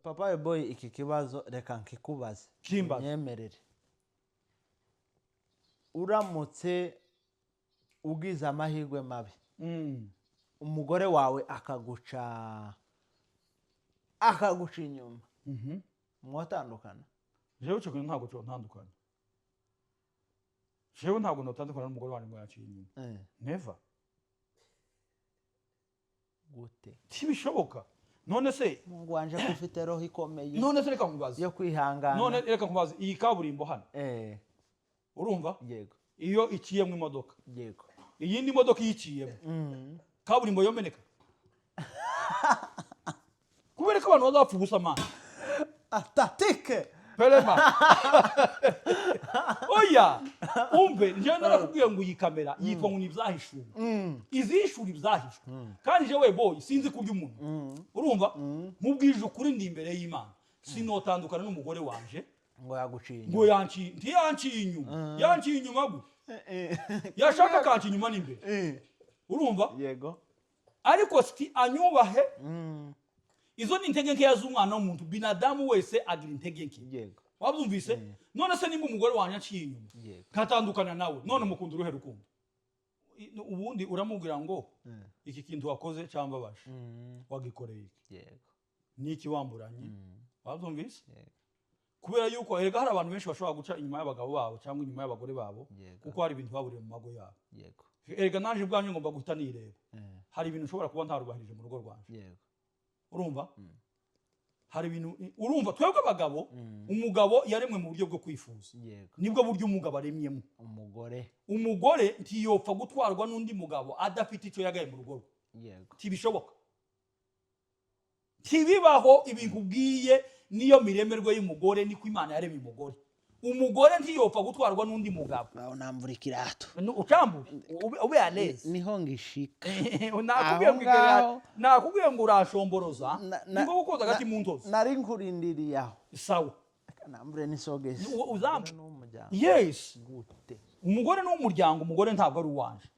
Papa boy iki kibazo reka nkikubaze nyemerere uramutse ugize amahirwe mabi umugore wawe akaguca inyuma mwatandukana jewe cyo ntabwo twatandukana jewe ntabwo notandukana n'umugore wanjye ngo yaciye inyuma never gute tibishoboka none se Mungu wanje kufite roho ikomeye none se reka nkubaze yo kwihangana none reka nkubaze iyi kaburimbo hano urumva yego iyo iciyemo imodoka yego iyindi modoka yiciyemo kaburimbo yomeneka kubera ko abantu bazapfa ubusa mana atatike Pelema oya umbe nje narakubwiye ngo iyi kamera yitwa ngo nibyahishuwe izishuri ibyahishwe kandi je we boy sinzi kurya umuntu urumva mubwije ukuri ndi imbere y'Imana sinotandukana n'umugore wanje ngo yaguciye ngo yanciye inyuma yanciye inyuma gu yashaka kanci inyuma n'imbere urumva yego ariko sti anyubahe izo ni intege nke yaz'umwana w'umuntu binadamu wese agira intege nke yego wabyumvise none se nimba umugore wanje aciye inyuma katandukana nawe none mukunda uruhe rukundo ubundi uramubwira ngo iki kintu wakoze cyangwa baje wagikoreye yego niki wamburanye wabyumvise kubera yuko erega hari abantu benshi bashobora guca inyuma y'abagabo babo cyangwa inyuma y'abagore babo kuko hari ibintu baburiye mu mago yabo yego erega nanje bwanyu ngomba guhita nireba hari ibintu ushobora kuba ntarubahirije mu rugo rwanje yego urumva hari ibintu urumva twebwe abagabo umugabo yaremwe mu buryo bwo kwifuza nibwo buryo umugabo aremyemo umugore ntiyopfa gutwarwa n'undi mugabo adafite icyo yagaye mu rugo yego tibishoboka tibibaho ibintu bwiye niyo miremerwe y'umugore niko Imana yaremye umugore ntiyopfa gutwarwa n'undi mugabo baho namvura ikirato ucambure ube aneze niho ngishika nakubwiye ngo urashomboroza ngo gukoza agati mu ntozi nari nkurindiriye aho sawa nambure nisogese uzambe yes gute umugore n'umuryango umugore ntabwo ari uwanje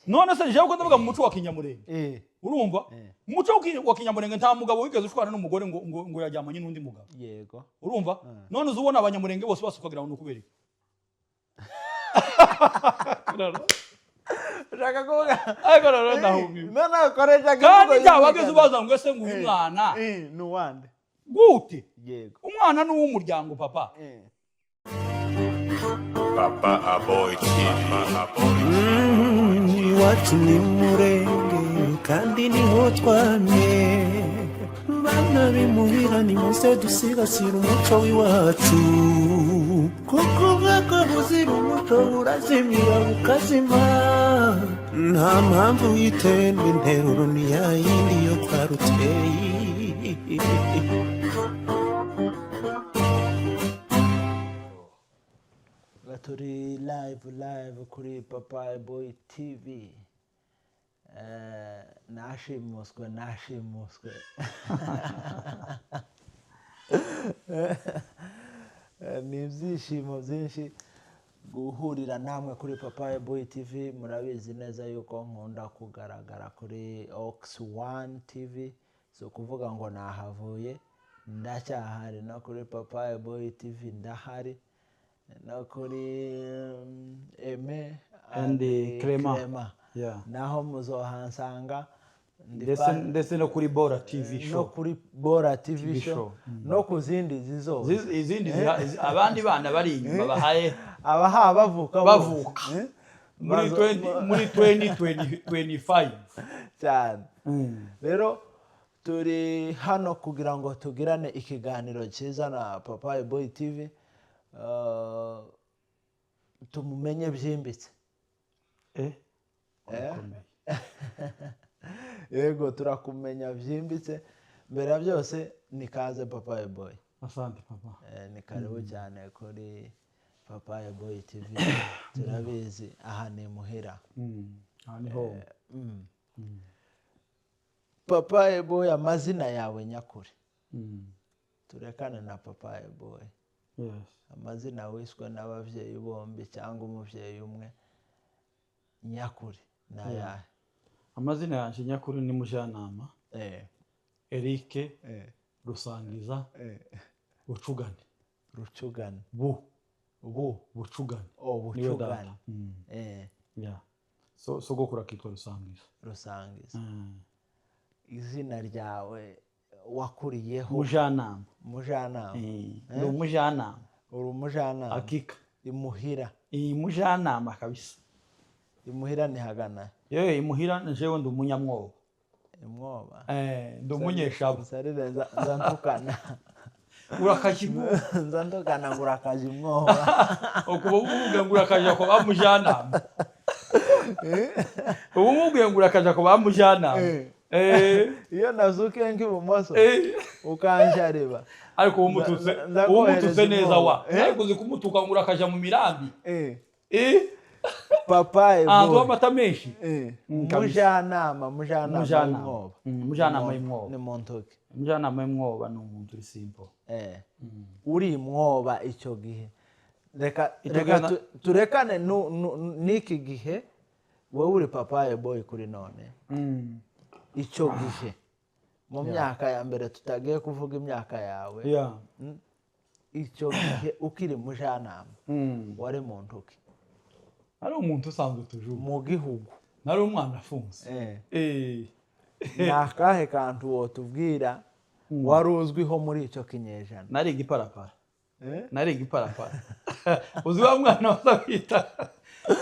none se jewe ko ndavuga mu muco wa kinyamurenge urumva umuco wa kinyamurenge nta mugabo wigeze ushwana n'umugore ngo yajyamanye n'undi mugabo yego urumva none uzubona abanyamurenge bose basukagira ngo nukubereka Shaka kuvuga ariko rero ndahubiwe none koreja kandi cyabageze ubaza ngo ese ngo umwana nuwande gute yego umwana n'uw'umuryango papa Papa Boy iwacu ni murenge kandi niho twamye bana bimuhira ni muze dusigasira umuco w'iwacu kuko bwako buzira umuco burazimira bukazima nta mpamvu yitendwa interuro ni yayindi yo kwa Ruteyi turi live kuri Papa Boy TV nashimuswe ni ibyishimo byinshi guhurira namwe kuri Papa Boy TV murabizi neza yuko nkunda kugaragara kuri Ox1 TV so kuvuga ngo nahavuye ndacyahari no kuri Papa Boy TV ndahari no kuri Aime and Clement naho muzohansanga ndetse no kuri Bora TV show no kuri Bora TV show no kuzindi zizo izindi abandi bana bari inyuma bahaye abaha bavuka muri 2025 cyane rero turi hano kugira ngo tugirane ikiganiro cyiza na Papa Boy TV tumumenye byimbitse yego turakumenya byimbitse mbere ya byose nikaze Papa Boy asante papa ni karibu cyane kuri Papa Boy TV turabizi aha ni muhira aha ni ho Papa Boy amazina yawe nyakuri turekane na Papa Boy amazina wiswe n'abavyeyi bombi cyangwa umuvyeyi umwe nyakuri nayahe amazina yanjye nyakuri ni Mujanama Eric Rusangiza Bucugane Bucugane Bucugane sogokuru akitwa Rusangiza izina ryawe wakuriyeho Mujanama ni Umujanama uri Umujanama akika imuhira Mujanama kabisa imuhira ni hagana imuhira jewe ndi umunyamwoba ndi umunyeshabo nzantukana urakaje nzantukana ngurakaje mwoba ukuba uvuga ngurakaje ko bamujanama ubu mubwiye ngurakaje ko bamujanama iyo nazuke nk'ibumoso ukanjareba ariko umututse neza wa ariko uzi kumutuka ngurakaje mu mirambi papaye boy amata menshi Mujanama y'Imwoba ni Montoke Mujanama y'Imwoba ni umuntu uri simple uri Imwoba icyo gihe reka turekane n'iki gihe wowe uri papaye boy kuri none icyo gihe mu myaka ya mbere tutagiye kuvuga imyaka yawe icyo gihe ukiri Mujanama wari Montoke ari umuntu usanzwe tujuru mu gihugu nari umwana afunze nakahe kantu wotubwira wari uzwiho muri icyo kinyejana nari igiparapara uzi wa mwana bazabita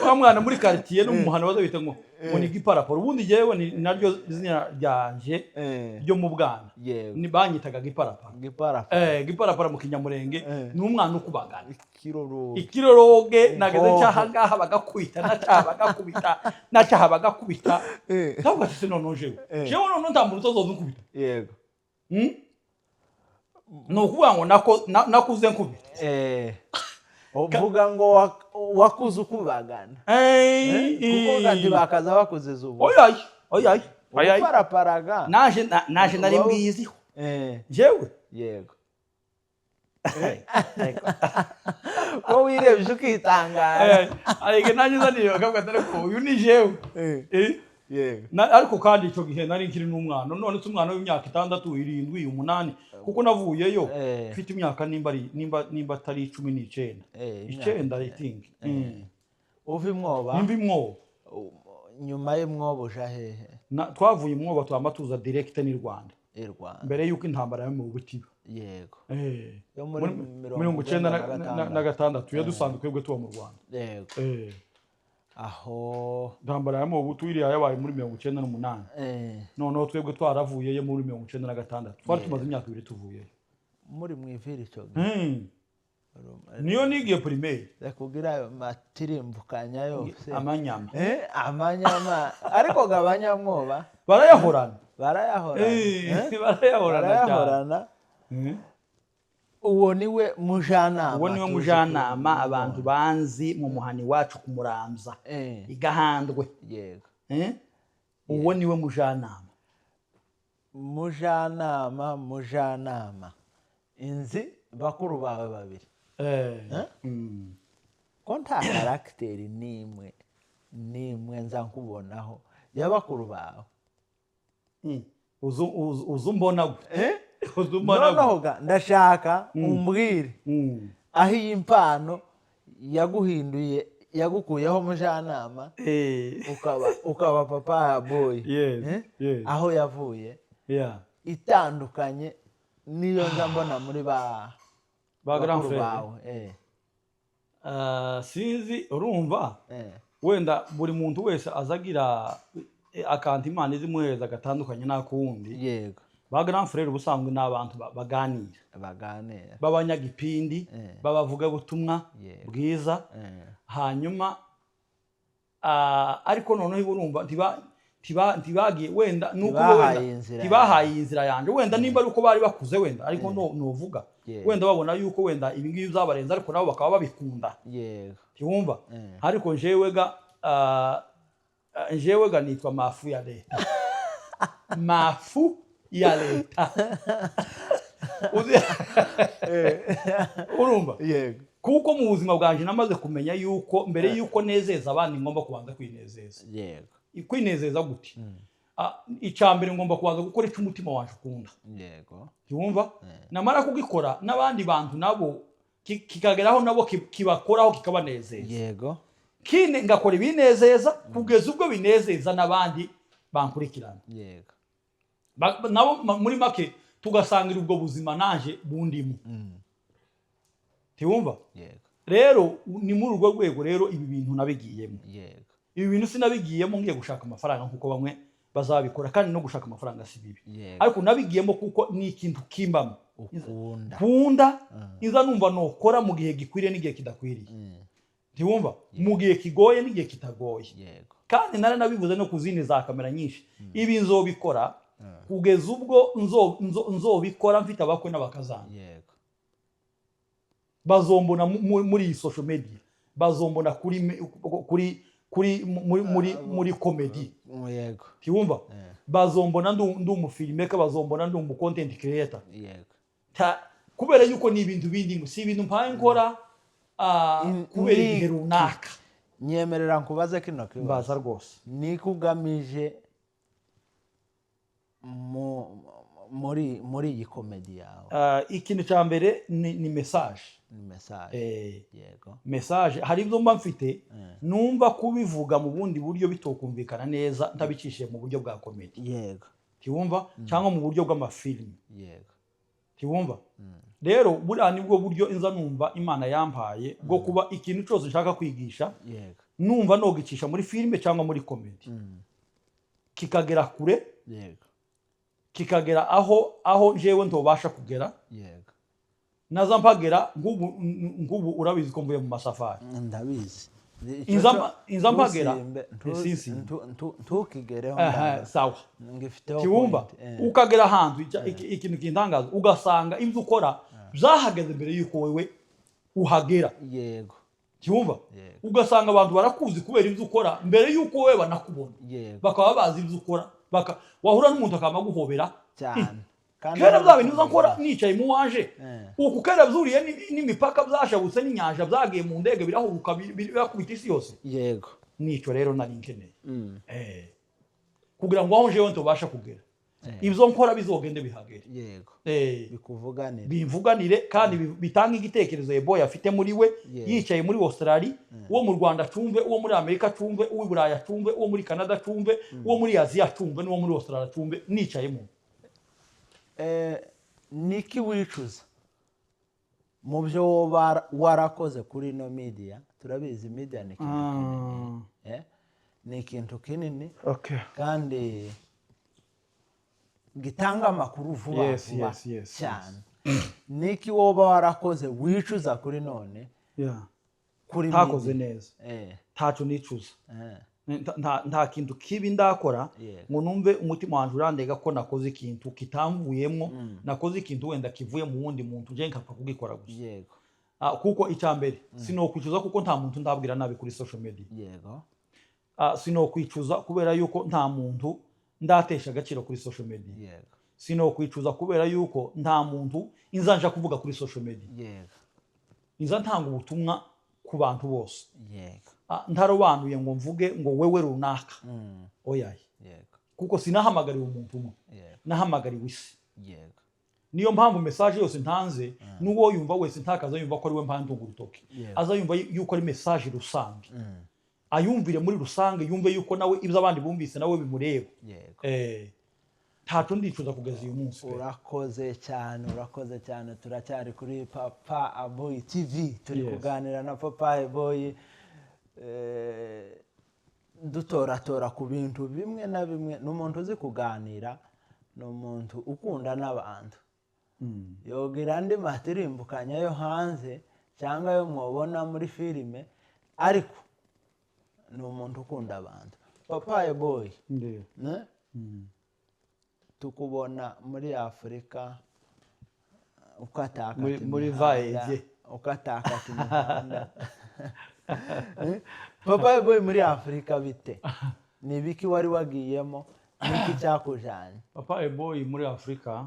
wa mwana muri quartier no mu muhana bazabita ngo ni igiparapara ubundi jewe ni naryo izina ryanje ryo mu bwana ni banyitaga giparapara mu Kinyamurenge ni umwana ukubagana ikiroroge nageze cyahangaha bagakwita nacaha bagakubita ntabwo se none jewe none ntambuye utozoza nkubita yego no kuvuga ngo nakuze nkubita uvuga ngo wakuze ukubagana kuko kandi bakaza bakuziza ubu oyayi paraparaga naje nari mbwiziho jewe yego ko wirebye ukitangara ariko nanjye zaniyo kabwa ko uyu ni jewe ariko kandi icyo gihe nari nkiri n'umwana none se umwana w'imyaka 6 7 8 kuko navuyeyo mfite imyaka nimba atari 19 I think uva Imwoba nyuma y'Imwoba uja hehe twavuye Imwoba twamatuza direct ni Rwanda mbere yuko intambara yo mu Butiba yego yo muri 1996 yadusanzwe kwebwe tuba mu Rwanda yego aho intambara yo mu Butu iriya yabaye muri 1998 noneho twebwe twaravuyeyo muri 1996 twari tumaze imyaka 2 tuvuyeyo muri mwivira icyo niyo nigiye primaire kugira matirimbukanya yose amanyama ariko gabanyamwoba barayahorana uwo niwe Mujanama abantu banzi mu muhani wacu kumuramza igahandwe yego uwo niwe Mujanama inzi bakuru bawe babiri ko nta karagiteri nimwe nza nkubonaho y'abakuru bawe uzumbona noneho ndashaka umbwire aho iyi mpano yaguhinduye yagukuyeho Mujanama ukaba papa boy aho yavuye itandukanye niyo nza mbona muri grand frère sinzi urumva wenda buri muntu wese azagira akantu Imana izimuhereza gatandukanye n'akundi yego ba grand frère ubusanzwe n'abantu baganira babanyagipindi babavuga butumwa bwiza hanyuma ariko noneho urumva tibagiye wenda nuko tibahaye inzira yanje wenda nimba ari uko bari bakuze wenda ariko novuga wenda babona yuko wenda ibi ngibi uzabarenza ariko nabo bakaba babikunda yego tiwumva ariko njewega nitwa mafu ya leta urumva yego kuko mu buzima bwanje namaze kumenya yuko mbere yuko nezeza abandi ngomba kubanza kwinezeza yego kwinezeza gute icambere ngomba kubanza gukora icyo umutima wacu ukunda yego yumva namara kugikora n'abandi bantu nabo kikageraho nabo kibakoraho kikabanezeza yego kine ngakora ibinezeza kugeza ubwo binezeza n'abandi bankurikirana yego nabo muri make tugasangira ubwo buzima naje bundimo tiwumva yego rero ni muri urwo rwego rero ibi bintu nabigiyemo yego ibi bintu sinabigiyemo ngiye gushaka amafaranga nkuko bamwe bazabikora kandi no gushaka amafaranga si bibi yego ariko nabigiyemo kuko ni ikintu kimbamo ukunda iza numva nokora mu gihe gikwiriye n'igihe kidakwiriye tiwumva mu gihe kigoye n'igihe kitagoye yego kandi nari nabivuze no kuzindi za kamera nyinshi ibi nzobikora kugeza ubwo nzobikora mfite abakwe n'abakazana yego bazombona muri iyi social media bazombona muri comedy yego tiwumva bazombona ndi umufilmmaker bazombona ndi umu content creator yego kubera yuko ni ibintu bindi si ibintu mpaye nkora kubera igihe runaka nyemerera nkubaze kino kibazo mbaza rwose ni kugamije muri iyi komedi yawe ikintu cya mbere ni message yego message hari ibyo mba mfite numva kubivuga mu bundi buryo bitokumvikana neza ntabicishije mu buryo bwa komedi yego tiwumva cyangwa mu buryo bw'amafilm yego tiwumva rero buriya nibwo buryo inza numva Imana yampaye bwo kuba ikintu cyose nshaka kwigisha yego numva nogicisha muri filime cyangwa muri komedi kikagera kure yego kikagera aho jewe ntobasha kugera yego naza mpagera ngubu urabizi ko mvuye mu masafari ndabizi inza mpagera ntukigereho sawa ngifiteho tiwumva ukagera ahantu ikintu kintangaza ugasanga ibyo ukora byahagaze mbere yuko wewe uhagera yego tiwumva ugasanga abantu barakuzi kubera ibyo ukora mbere yuko wewe banakubona bakaba bazi ibyo ukora wahura n'umuntu akaba guhobera cyane kera bya bintu uzakora nicaye mu waje uku kera byuriye n'imipaka byashabutse n'inyanja byagiye mu ndege birahuruka birakubita isi yose yego nico rero nari nkeneye kugira ngo aho jewe ntobasha kugera ibyo nkora bizogende bihagere yego bikuvuganire bimvuganire kandi bitanga igitekerezo Boy afite muri we yicaye muri Australia uwo mu Rwanda cumve uwo muri Amerika cumve uwo Buraya cumve uwo muri Canada cumve uwo muri Asia cumve n'uwo muri Australia cumve nicayemo niki wicuza mu byo warakoze kuri no media turabizi media ni ikintu kinini ni ikintu kinini kandi gitanga amakuru vuba vuba cyane niki woba warakoze wicuza kuri none kuri ntakoze neza ntaco nicuza nta kintu kibi ndakora ngo numve umutima wanje urandega ko nakoze ikintu kitamvuyemo nakoze ikintu wenda kivuye mu wundi muntu je nkapfa kugikora gusa yego kuko icyambere sinokwicuza kuko nta muntu ndabwira nabi kuri social media yego sinokwicuza kubera yuko nta muntu ndatesha agaciro kuri social media yego sinokwicuza kubera yuko nta muntu inzanja kuvuga kuri social media yego inza ntanga ubutumwa ku bantu bose yego ntarobanuye ngo mvuge ngo wewe runaka oyaye yego kuko sinahamagariwe umuntu umwe nahamagariwe isi yego niyo mpamvu message yose ntanze nuwo yumva wese ntakaza yumva ko ari we mpande ugurutoke aza yumva yuko ari message rusange ayumvire muri rusange yumve yuko nawe ibyo abandi bumvise nawe bimureba ntaco ndicuza kugeza uyu munsi urakoze cyane turacyari kuri Papa Boy TV turi kuganira na Papa Boy dutoratora ku bintu bimwe na bimwe n'umuntu uzi kuganira n'umuntu ukunda n'abantu yogira andi matirimbukanya yo hanze cyangwa yo mwobona muri filime ariko ni umuntu ukunda abantu Papa Boy tukubona muri Afrika ukataka muri vaye ukataka timanda Papa Boy muri Afrika bite ni biki wari wagiyemo niki cyakujanye Papa Boy muri Afrika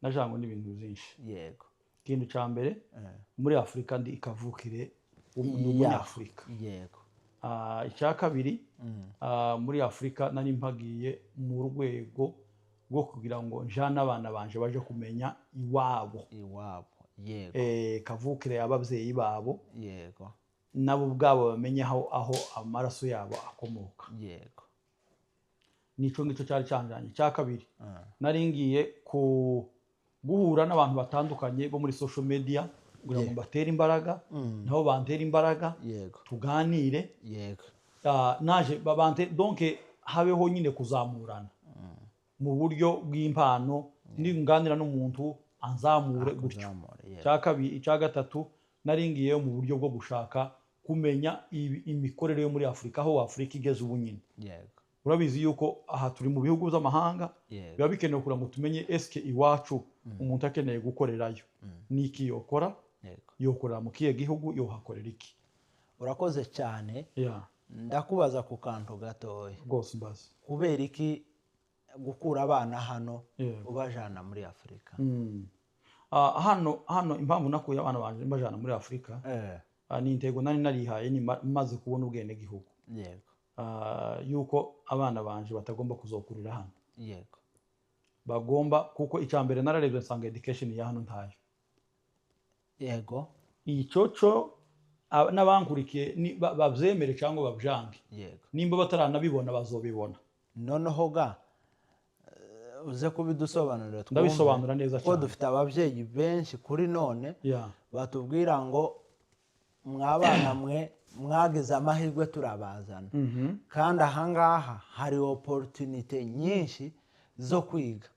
najango n'ibintu byinshi yego ikintu cya mbere muri Afrika ndi ikavukire umunyafrika yego icya kabiri muri Afurika nari mpagiye mu rwego rwo kugira ngo njana abana banje baje kumenya iwabo yego kavukire ababyeyi babo yego nabo ubwabo bamenye aho amaraso yabo akomoka yego nico ngicyo cyari cyanjanye. Cya kabiri nari ngiye guhura n'abantu batandukanye bo muri social media kugira ngo batere imbaraga nabo bantera imbaraga yego tuganire yego naje babante donc habeho nyine kuzamurana mu buryo bw'impano ninganira n'umuntu anzamure gutyo. Cya kabiri cya gatatu nari ngiye mu buryo bwo gushaka kumenya imikorere yo muri Afurika aho Afurika igeze ubu nyine. Yego. Urabizi yuko aha turi mu bihugu by'amahanga biba bikenewe kugira ngo tumenye eske iwacu umuntu akeneye gukorerayo niki yokora yokorera mu kiye gihugu yohakorera iki. Urakoze cyane. Ndakubaza ku kantu gatoya rwose mbaza kubera iki gukura abana hano ubajana muri Afurika. Hano impamvu nakuye abana banje mbajana muri Afurika ni intego nari narihaye ni maze kubona ubwene gihugu. Yego. Yuko abana banje batagomba kuzokurira hano. Yego. Bagomba kuko icyambere nararebye nsanga education ya hano ntayo. Yego. Icoco n'abankurikiye bavyemere cyangwa babyange. Yego. Nimba bataranabibona bazobibona. Noneho ga uze kubidusobanurira ndabisobanura neza cyane ko dufite ababyeyi benshi kuri none batubwira ngo mwabana mwe mwagize amahirwe turabazana kandi ahangaha hari opportunity nyinshi zo kwiga.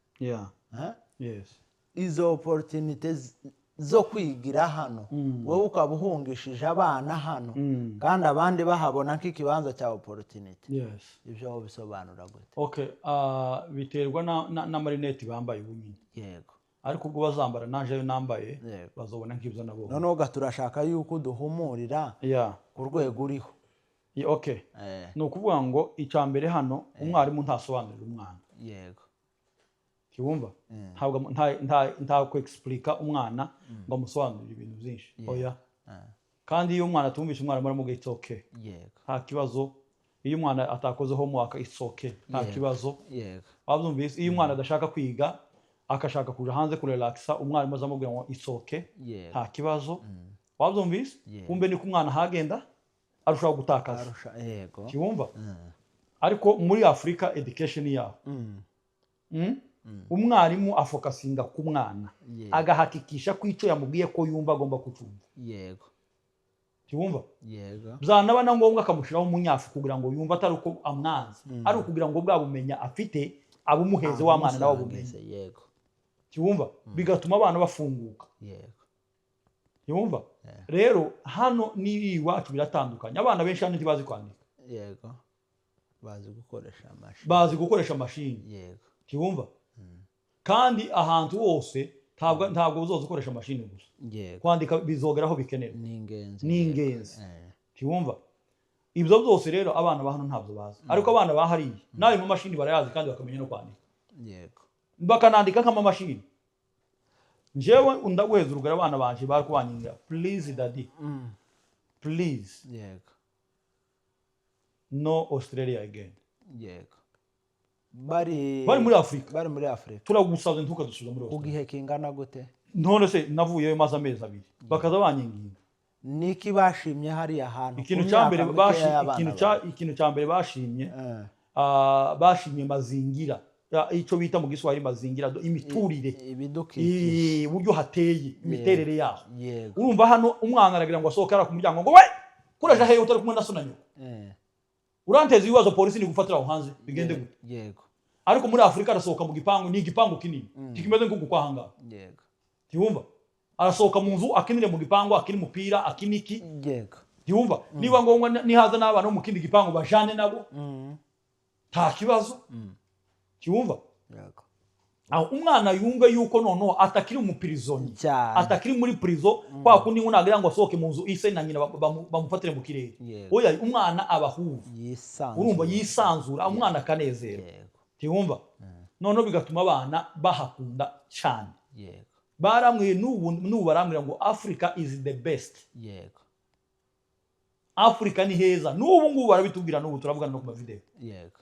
Yes. Izo opportunity zo kwigira hano wowe ukabuhungishije abana hano kandi abandi bahabona nk'ikibanza cya opportunity. Yes. Ibyo bisobanura gute? Okay, biterwa na marinette bambaye ubunyine. Yego. Ariko ubwo bazambara naje yo nambaye bazobona nk'ibyo nabo. Noneho gaturashaka yuko duhumurira ku rwego uriho. Okay. No kuvuga ngo icyambere hano umwarimu ntasobanurira umwana. Yego. Kiwumva? Ntabwo nta ko explica umwana ngo amusobanurire ibintu byinshi. Oya. Kandi iyo umwana tumvisha umwana muri it's okay. Yego. Nta kibazo. Iyo umwana atakoze homework it's okay. Nta kibazo. Yego. Wabyumvise iyo umwana adashaka kwiga akashaka kuja hanze kurelaxa umwarimu azamubwira ngo it's okay. Nta kibazo. Wabyumvise? Kumbe ni ku mwana hagenda arushaho gutakaza. Yego. Kiwumva? Ariko muri Africa education yaho. Umwarimu afokasinga ku mwana agahakikisha ko icyo yamubwiye ko yumva agomba kucumva. Yego. Kiwumva? Yego. Byanaba na ngombwa akamushiraho umunyafu kugira ngo yumva atari uko amwanze ari ukugira ngo bwa bumenya afite abumuheze wa mwana nawo bumenye. Yego. Kiwumva? Bigatuma abana bafunguka. Yego. Kiwumva? Rero hano ni iwacu biratandukanye. Abana benshi hano ntibazi kwandika. Yego. Bazi gukoresha machine. Yego. Kiwumva? Kandi ahantu hose ntabwo uzoza ukoresha machine gusa. Yego. Kwandika bizogeraho bikenewe. Ni ingenzi. Kiwumva? Ibyo byose rero abana ba hano ntabwo bazi. Ariko abana bahariye nayo mu machine barayazi kandi bakamenya no kwandika. Yego. Bakanandika nk'ama machine. Njewe ndaguheza urugara abana banje bari kubanyigira. Please daddy. Please. Yego. No Australia again. Yego. Bari muri Afrika. Turagusabye ntukadusubira muri Australia. Ugihe kingana gute? None se navuyeyo maze amezi 2. Bakaza banyinginga. Niki bashimye hari ahantu. Ikintu cyambere bashimye bashimye mazingira. Icyo bita mu Giswahili mazingira imiturire. Ibidukikije. Uburyo hateye imiterere yaho. Yego. Urumva hano umwana aragira ngo asohoke ara ku muryango ngo we kuraje hehe utari kumwe na sonanyo. Uranteza ibibazo polisi ni gufatira aho hanze bigende gute? Yego. Ariko muri Afrika arasohoka mu gipangu ni igipangu kinini kikimeze nko gukwahanga. Yego. Kiwumva? Arasohoka mu nzu akinire mu gipangu akini mupira akiniki. Yego. Kiwumva? Niba ngombwa nihaza n'abana mu kindi gipangu bajane nabo. Nta kibazo. Kiwumva? Yego. Aho umwana yumva yuko noneho atakiri mu prison. Atakiri muri prison kwa kundi unagira ngo asohoke mu nzu ise na nyina bamufatire mu kirere. Oya umwana abahuvu. Urumva yisanzura umwana kanezera. Kiwumva? Noneho bigatuma abana bahakunda cyane. Yego. Baramwe n'ubu baramwira ngo Africa is the best. Yego. Africa ni heza n'ubu ngubu barabitubwira n'ubu turavugana no ku video yego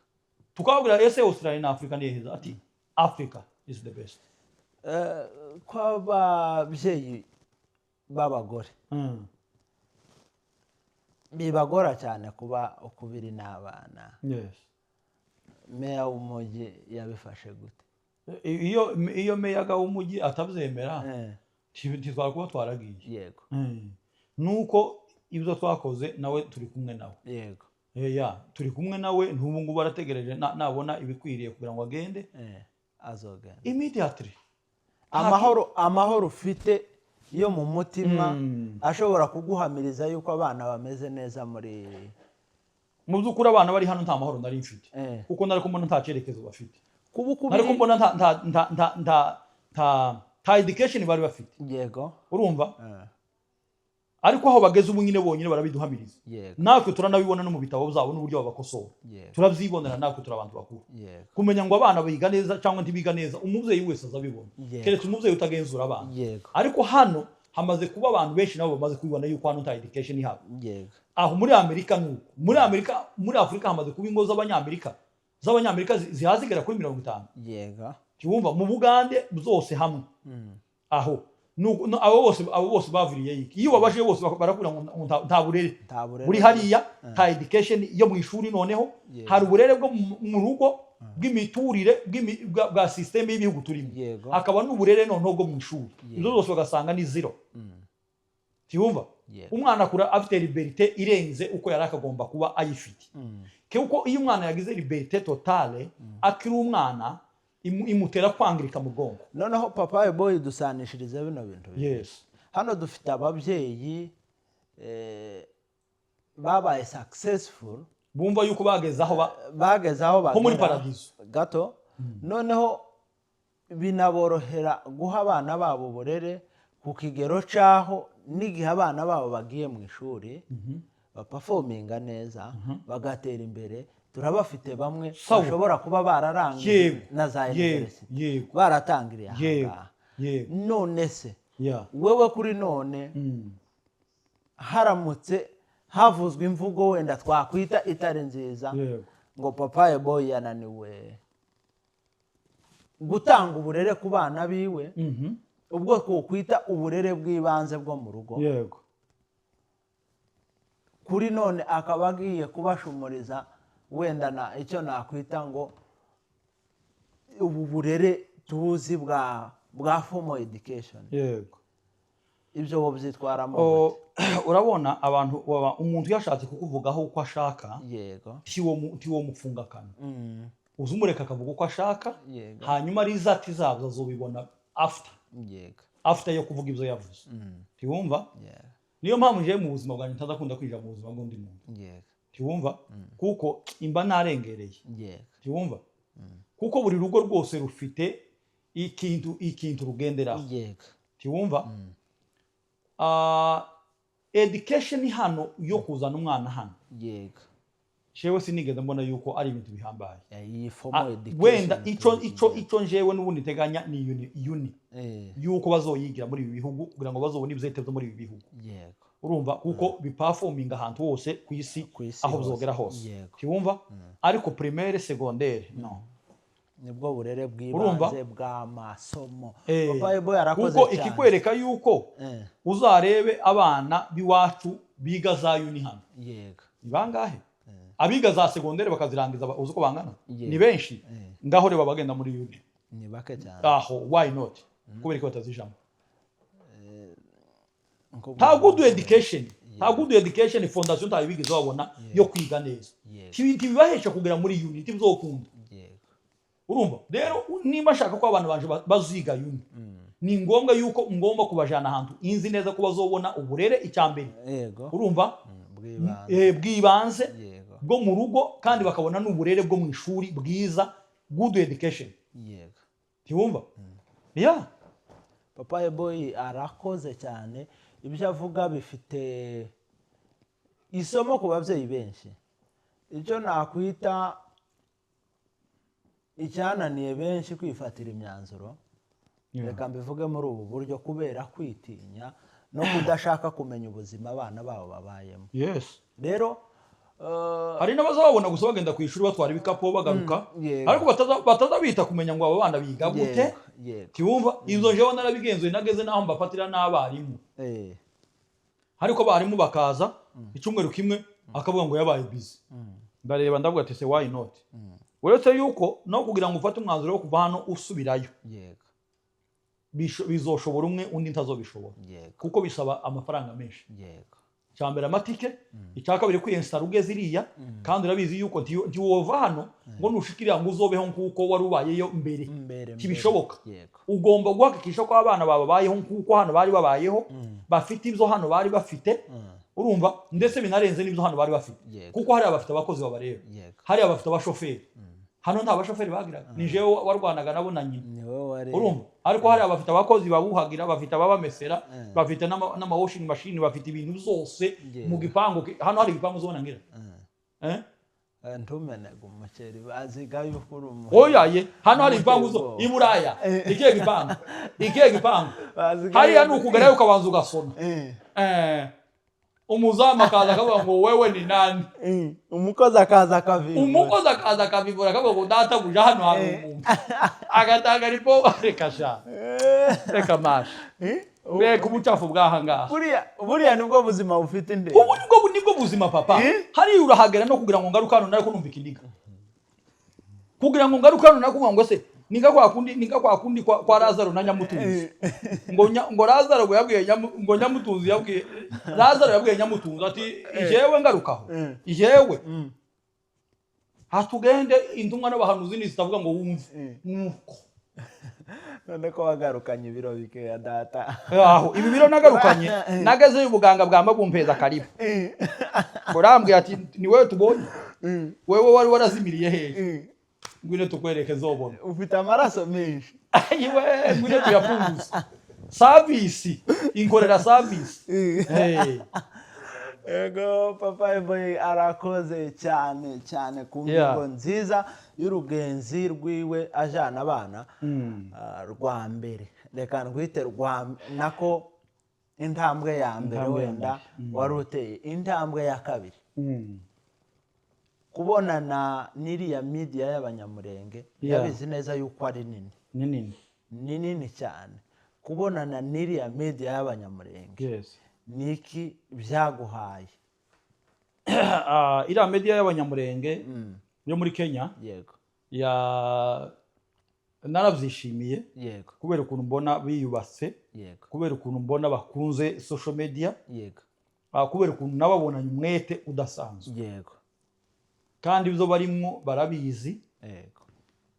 tukabwira ese Australia na Africa ni heza ati Africa is the best kwa babyeyi b'abagore bibagora cyane kuba ukubiri n'abana yes meya w'umujyi yabifashe gute iyo meya w'umujyi atabyemera ntitwara kuba twaragiye yego nuko ibyo twakoze nawe turi kumwe nawe yego turi kumwe nawe n'ubu ngubu barategereje nabona ibikwiriye kugira ngo agende azogenda immediately amahoro ufite yo mu mutima ashobora kuguhamiriza yuko abana bameze neza muri mu by'ukuri abana bari hano nta mahoro nari mfite kuko nari kumbona nta cyerekezo bafite nari kumbona nta education bari bafite yego urumva ariko aho bageze ubu nyine bonyine barabiduhamiriza natwe turanabibona no mu bitabo byabo n'uburyo babakosora turabyibonera natwe turabantu bakuru kumenya ngo abana biga neza cyangwa ntibiga neza umubyeyi wese azabibona keretse umubyeyi utagenzura abana ariko hano hamaze kuba abantu benshi nabo bamaze kubibona yuko hano nta education ihaba aho muri Amerika nuko muri Afrika hamaze kuba ingo z'abanyamerika zihazigera kuri 50 yego cyumva mu Bugande zose hamwe aho abo bose baviriye iki iyo babaje bose barakura nta burere buri hariya nta education yo mu ishuri noneho hari uburere bwo mu rugo bw'imiturire bwa system y'ibihugu turimo hakaba n'uburere noneho bwo mu ishuri izo zose bagasanga ni zero cyumva umwana akura afite liberté irenze uko yari akagomba kuba ayifite kuko iyo umwana yagize liberté totale akiri umwana imutera kwangirika mu bwongo noneho papa boy dusanishiriza bino bintu hano dufite ababyeyi babaye successful bumva yuko bagezaho nko muri paradiso gato noneho binaborohera guha abana babo uburere ku kigero cyaho n'igihe abana babo bagiye mu ishuri baperforminga neza bagatera imbere turabafite bamwe bashobora kuba bararangiye na za university baratangiriye aha none se wewe kuri none haramutse havuzwe imvugo wenda twakwita itari nziza ngo papa boy yananiwe gutanga uburere ku bana biwe ubwo twokwita uburere bw'ibanze bwo mu rugo kuri none akaba agiye kubashumuriza wenda icyo nakwita ngo ubu burere tuzi bwa formal education ibyo bo byitwaramo urabona abantu umuntu yashatse kukuvugaho uko ashaka tiwo mupfunga kana uzumureka akavuga uko ashaka hanyuma result zabo azobibona after yo kuvuga ibyo yavuze tiwumva niyo mpamvu je mu buzima bwanjye ntazakunda kwija mu buzima bw'undi muntu tiwumva kuko imba narengereye tiwumva kuko buri rugo rwose rufite ikintu rugenderaho tiwumva education hano yo kuzana umwana hano shewe sinigeze mbona yuko ari ibintu bihambaye wenda ico njewe n'ubundi teganya ni uni yuko bazoyigira muri ibi bihugu kugira ngo bazobone ibyetezo muri ibi bihugu urumva kuko biperforming ahantu hose ku isi aho bizogera hose tiwumva ariko primaire secondaire no nibwo burere bw'ibanze bw'amasomo papa boy arakoze kuko ikikwereka yuko uzarebe abana biwacu biga za uni hano bangahe abiga za secondaire bakazirangiza uzi ko bangana ni benshi ngaho reba bagenda muri uni ni bake cyane aho why not kubera ko batazijamo nta good education fondation tayo bigize babona yo kwiga neza kibibahesha kugera muri uni tivzokunda urumva rero nimba shaka ko abantu banje baziga uni ni ngombwa yuko ngomba kubajana ahantu inzi neza ko bazobona uburere icyambere urumva bwibanze bwo mu rugo kandi bakabona n'uburere bwo mu ishuri bwiza good education tiwumva papa boy arakoze cyane ibyo avuga bifite isomo ku babyeyi benshi icyo nakwita icyananiye benshi kwifatira imyanzuro reka mbivuge muri ubu buryo kubera kwitinya no kudashaka kumenya ubuzima abana babo babayemo. Yes. Rero hari n'abazababona gusa bagenda ku ishuri batwara ibikapo bagaruka ariko batazabita kumenya ngo abo bana biga gute. Tiwumva izo jewe narabigenzuye nageze naho mbafatira n'abarimu. Ariko abarimu bakaza icyumweru kimwe akavuga ngo yabaye busy. Ndareba ndavuga ati se why not? Uretse yuko no kugira ngo ufate umwanzuro wo kuva hano usubirayo. Bizoshobora umwe undi ntazobishobora. Kuko bisaba amafaranga menshi. Cyambere amatike, icyakabiri kwiyensitara ugeze iriya kandi urabizi yuko ntiwova hano ngo nushikirira ngo uzobeho nkuko wari ubayeyo mbere. Kibishoboka. Ugomba guhakikisha ko abana babayeho nkuko hano bari babayeho, bafite ibyo hano bari bafite. Urumva ndetse binarenze n'ibyo hano bari bafite. Kuko hari abafite abakozi babareba. Hari abafite abashoferi. Hano nta bashoferi bagiraga. Ni jewe warwanaga nabo na nyina. Urumva ariko hari abafite abakozi babuhagira, bafite ababamesera, bafite n'ama washing machine, bafite ibintu byose mu gipangu. Hano hari igipangu zona ngira. Ntumene gumukeri baziga y'ukuru mu. Oyaye hano hari igipangu zo iburaya. Ikiye gipangu. Hari hano ukugera ukabanza ugasona. Umuzama akaza akavuga ngo wewe ni nani? Umukozi akaza akavivura akavuga ngo data buja hano hari umuntu. Agatanga ripo rekasha. Reka mash. Reka ubucafu bwahanga. Buriya nibwo buzima bufite nde. Ubu nibwo buzima papa. Hari urahagera no kugira ngo ngaruka hano nariko numva ikindiga. Kugira ngo ngaruka hano nakuvuga ngo se ninga kwa kundi kwa Lazaro na Nyamutunzi. Ngo Lazaro ngo Nyamutunzi yabwiye Lazaro yabwiye Nyamutunzi ati ijewe ngarukaho. Ijewe. Hatugende intumwa n'abahanuzi nizitavuga ngo wumve. Nuko. None ko wagarukanye ibiro bike ya data. Aho ibi biro nagarukanye nageze ubuganga bwa magumpeza karibu. Korambwe ati ni wewe tubonye. Wewe wari warazimiriye hehe? Ngwino tukwereke zobona. Ufite amaraso menshi. Ayiwe ngwino tuyapunguza. Service inkorera service. Ego Papa Boy arakoze cyane ku ngingo nziza y'urugenzi rwiwe ajana abana rwa mbere. Reka ndwite rwa nako intambwe ya mbere wenda waruteye intambwe ya kabiri. Kubonana n'iriya media y'abanyamurenge yabizi neza yuko ari nini cyane. Kubonana n'iriya media y'abanyamurenge niki byaguhaye? Iriya media y'abanyamurenge yo muri Kenya narabyishimiye kubera ukuntu mbona biyubatse, kubera ukuntu mbona bakunze social media, kubera ukuntu nababonanye umwete udasanzwe. Kandi ibyo barimo barabizi,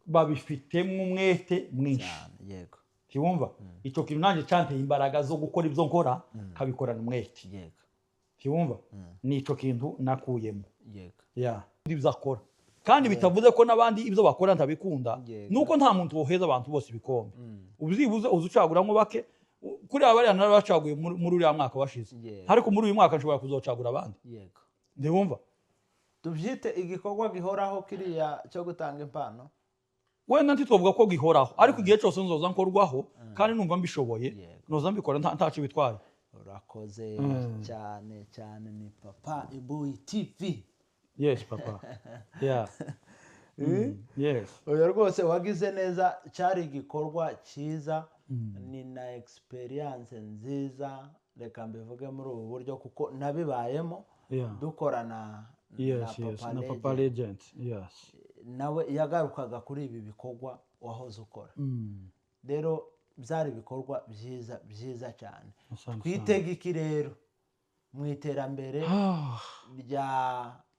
babifitemo umwete mwinshi. Tiwumva icyo kintu nanjye cyanteye imbaraga zo gukora ibyo nkora kabikorana umwete. Tiwumva ni icyo kintu nakuyemo. Ibyo akora kandi bitavuze ko nabandi ibyo bakora ntabikunda, nuko nta muntu woheza abantu bose ibikombe. Uzibuze uzucaguramo bake kuri abari narabacaguye muri uriya mwaka washize, ariko muri uyu mwaka nshobora kuzocagura abandi. Ndibumva tubyite igikorwa gihoraho kiriya cyo gutanga impano. Wenda ntitwovuga ko gihoraho, ariko igihe cyose nzoza nkorwaho kandi numva mbishoboye noza mbikora ntacu bitwaye. Urakoze cyane ni Papa Boy TV. Yes papa. Yes. Oya rwose wagize neza, cyari igikorwa cyiza, ni na experience nziza, reka mbivuge muri ubu buryo kuko nabibayemo dukorana na Papa Legend. Nawe yagarukaga kuri ibi bikorwa wahoze ukora. Rero byari ibikorwa byiza cyane. Twitega iki rero mu iterambere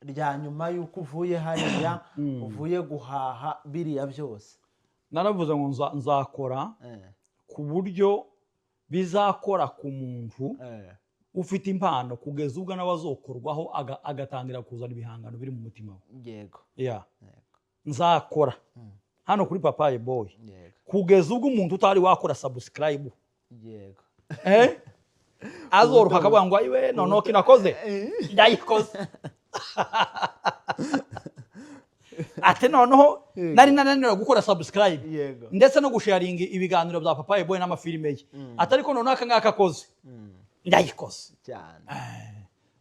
rya nyuma y'uko uvuye hariya uvuye guhaha biriya byose? Naravuze ngo nzakora ku buryo bizakora ku muntu ufite impano kugeza ubwo n'abazokorwaho agatangira kuzana ibihangano biri mu mutima we. Nzakora hano kuri Papa Boy kugeza ubwo umuntu utari wakora subscribe azoroka akavuga ngo ayiwe noneho kinakoze ndayikoze. Ate noneho nari nananira gukora subscribe ndetse no gusharinga ibiganiro bya Papa Boy n'amafilime ye, atariko noneho akangaka akoze ndayikoze cyane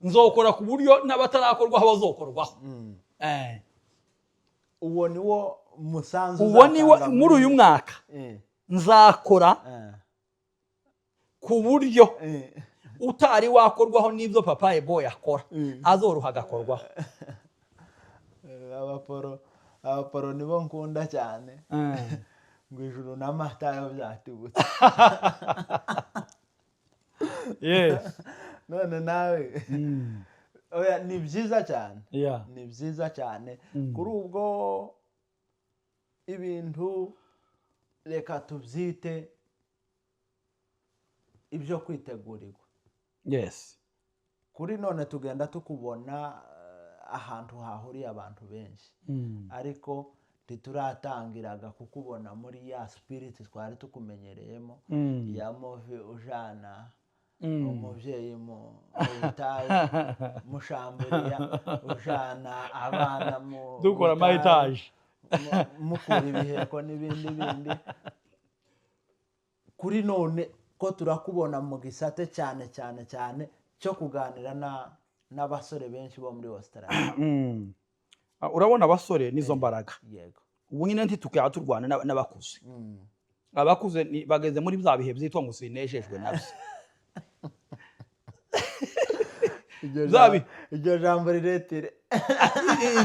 nzokora ku buryo n'abatarakorwaho bazokorwaho uwo niwo musanzu uwo niwo muri uyu mwaka nzakora ku buryo utari wakorwaho n'ibyo Papa Boy akora azoroha agakorwaho abaporo nibo nkunda cyane ngo ijuru n'amata yo byatubutse none nawe oya ni byiza cyane ni byiza cyane kuri ubwo ibintu reka tubyite ibyo kwitegurirwa kuri none tugenda tukubona ahantu hahuriye abantu benshi ariko ntituratangiraga kukubona muri ya spirit twari tukumenyereyemo ya move ujana umubyeyi mu butayu mushamburiya ujana abana mu dukora amahitaje mukura ibiheko n'ibindi kuri none ko turakubona mu gisate cyane cyo kuganira n'abasore benshi bo muri Australia urabona abasore nizo mbaraga yego ubu nyine ntitukaya turwana n'abakuze abakuze bageze muri bya bihe byitwa ngo sinejejwe nabyo iryo jambo riretire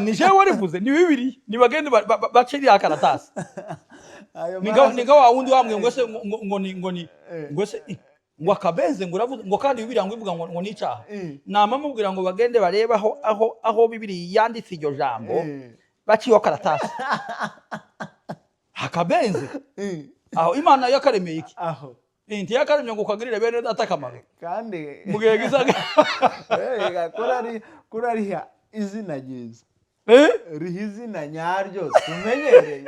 ni jewe warivuze ni bibiri ni bagende baciri akaratasi niga wa wundi wamwe ngo se ngo se ngo akabenze ngo uravuze ngo kandi bibiri ngo ivuga ngo nicaha nama mubwira ngo bagende bareba aho bibiri yanditse iryo jambo baciye akaratasi hakabenze aho Imana yakaremeye iki aho inti yakaremye ngo kagirire bene data kamaro kandi mugiye gizaga kurari izina ryiza rihizina nyaryo tumenyereye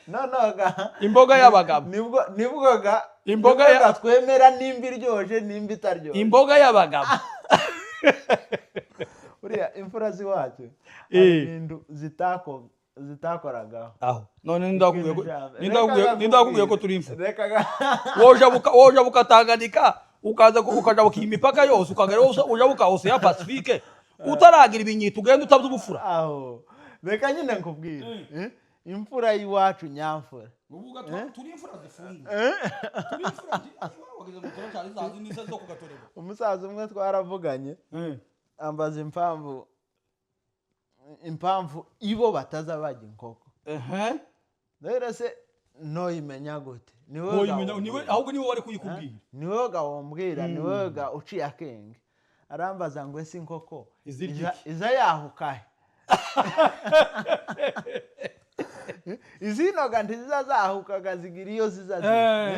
nonoga imboga y'abagabo nibwoga imboga twemera nimba iryoje nimba itaryoje imboga y'abagabo uriya imfura ziwacu ibintu zitakoraga aho none ndakubwiye ko turi imfura woja bukatanganika ukaza imipaka yose ukagera uja bukahose ya Pacifique utaragira ibinyito ugenda utabye ubufura aho reka nyine nkubwire imfura y'iwacu nyamfura uvuga turi imfura zifunga turi imfura wageze mu toro cyari zazi nise zo kugatorera umusaza umwe twaravuganye ambaza impamvu ibo bataza bajya inkoko rero se noyimenya gute ahubwo niwe wari kuyikubwira niwe gawombwira niwe ga uciye akenge arambaza ngo ese inkoko iza yahukahe izinoga ntizizazahukaga zigira iyo zizaziga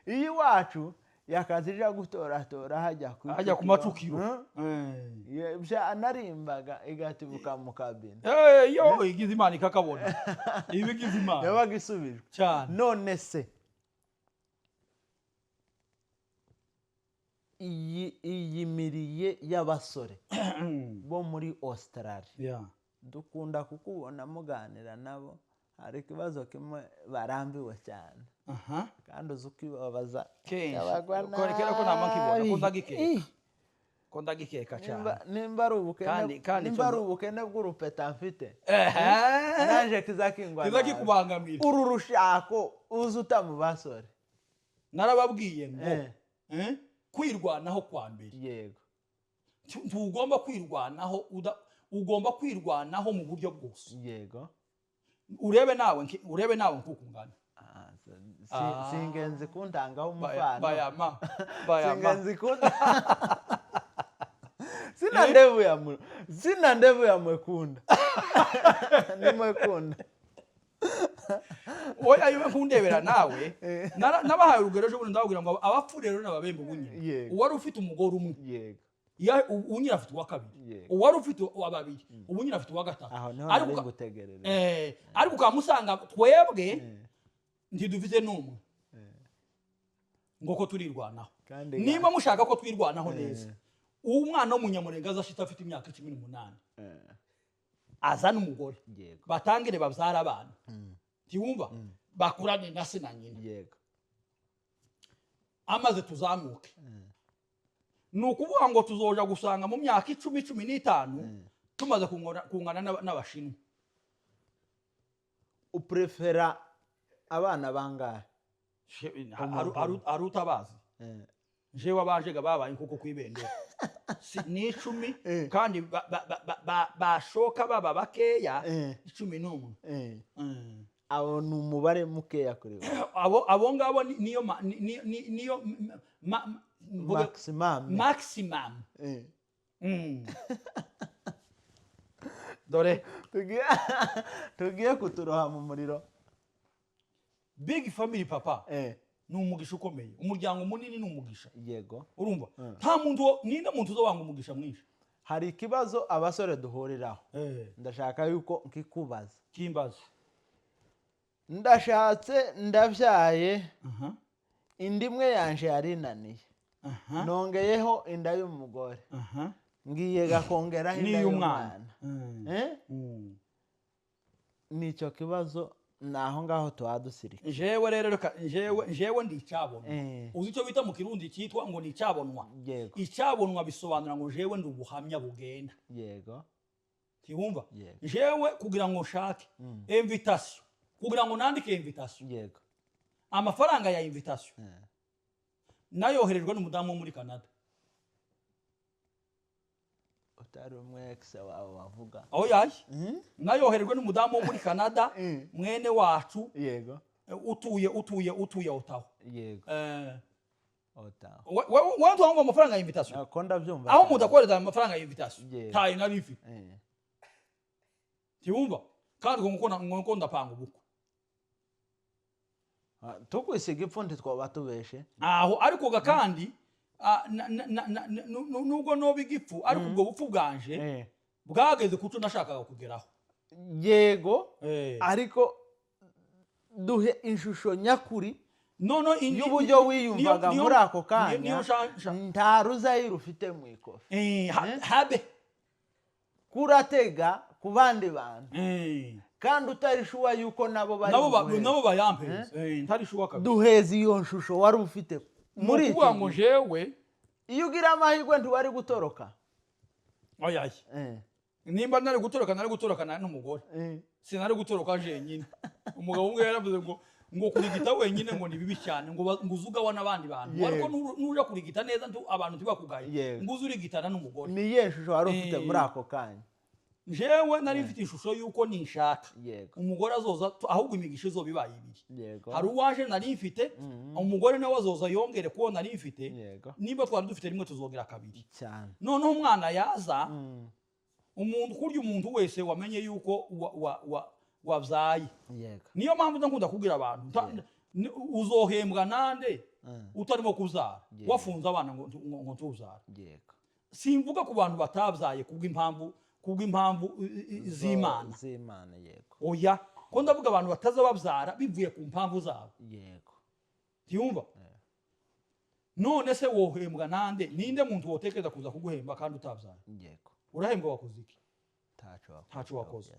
iyi wacu yakazija gutoratora hajya ku macukiro narimbaga igatibuka mu kabine yo igize Imana ikakabona ibigize Imana yabaga isubijwe cyane none se iyi miriye y'abasore bo muri Australia dukunda kukubona muganira nabo hari ikibazo kimwe barambiwe cyane kandi uzi ukibabaza kera ko nama nkibona ko ndagikeka cyane nimba ari ubukene bw'urupeta mfite naje kizakikubangamira uru rushako uzi utamu basore narababwiye ngo kwirwanaho kwa mbere yego ntugomba kwirwanaho ugomba kwirwanaho mu buryo bwose yego urebe nawe nkuko ungana singenzi kundangaho umufano bayama singenzi sina ndevu ya mwekunda ni mwekunda oya yiwe nkundebera nawe nabahaye urugero ejo bundi ndababwira ngo abapfu rero n'ababembe bunye uwari ufite umugore umwe yego unyira afite uwa kabiri uwari ufite uwa babiri ubunyira afite uwa gatatu ariko ukamusanga twebwe ntidufite n'umwe ngo ko turirwanaho niba mushaka ko twirwanaho neza umwana w'umunyamurenga azashita afite imyaka 18 azana umugore batangire babyara abana ntiwumva bakurane na se na nyina yego amaze tuzamuke nukuvuga ngo tuzoja gusanga mu myaka 10-15 tumaze kungana n'abashinwa. Uprefera abana bangahe? Arutabazi. Jewe abajega babaye kuko kwibendera. Ni 10 kandi bashoka baba bakeya 11. Abo numubare mukeya kuri abo ngabo niyo maximum. Dore tugiye kuturoha mu muriro. Big family papa ni umugisha ukomeye, umuryango munini ni umugisha. Yego urumva nta muntu ninde muntu uzobanga umugisha mwinshi. Hari ikibazo abasore duhuriraho ndashaka yuko nkikubaza. Kimbaza. Ndashatse ndavyaye indimwe yanje yarinaniye nongeyeho inda y'umugore ngiye gakongera inda y'umwana. Nico kibazo naho ngaho twadusirika. Jewe rero jewe ndi cyabona. Uzi cyo bita mu kirundi cyitwa ngo ni cyabonwa. Icyabonwa bisobanura ngo jewe ndi ubuhamya bugenda. Yego. Tibumva? Jewe kugira ngo nshake invitation. Kugira ngo nandike invitation. Yego. Amafaranga ya invitation. Nayoherejwe n'umudamu muri Canada. Utari umwe ex wawe wavuga. Aho yaje? Nayoherejwe n'umudamu muri Canada mwene wacu. Yego. Utuye Ottawa. Yego. Ottawa. Wewe tuanga amafaranga ya invitation. Akonda byumva. Aho mudakoreza amafaranga ya invitation. Tayi nari ifi. Tibumva? Kandi ngo ndapanga ubuko. Tukwisiga ipfundi twaba tubeshe. Aho ariko kandi nubwo no bigipfu ariko ubwo bupfu bwanje bwageze kuco nashakaga kugeraho. Yego. Ariko duhe inshusho nyakuri y'uburyo wiyumvaga muri ako kanya ntaruza yirufite mu ikofi. Habe kuratega ku bandi bantu kandi utarishuwa yuko nabo bayampeze ntarishuwa kabisa. Duheza iyo nshusho wari ufite muri iki ngo jewe iyo ugira amahirwe ntibari gutoroka. Oyaye nimba nari gutoroka nari n'umugore sinari gutoroka je nyine. Umugabo umwe yaravuze ngo kurigita wenyine ngo ni bibi cyane ngo uzugawa n'abandi bantu ariko nuja kurigita neza abantu tibakugaye ngo uzurigitana n'umugore. Ni yeshusho wari ufite muri ako kanya. Jewe nari mfite ishusho yuko ninshaka umugore azoza ahubwo imigisha zo bibaye ibiri. Hari uwaje nari mfite umugore nawe azoza yongere ko nari mfite niba twari dufite rimwe tuzogera kabiri cyane. None umwana yaza umuntu kurya umuntu wese wamenye yuko wabyaye. Niyo mpamvu ndakunda kugira abantu uzohembwa nande utarimo kuzara wafunze abana ngo tuzara. Simvuga ku bantu batabyaye kubw'impamvu z'Imana. Yego. Oya ko ndavuga abantu bataza babyara bivuye ku mpamvu zabo. Yego. Tiyumva? None se wohembwa nande ninde muntu wotekereza kuza kuguhemba kandi utabyara? Yego. Urahembwa wakoze iki? Tacho wakoze.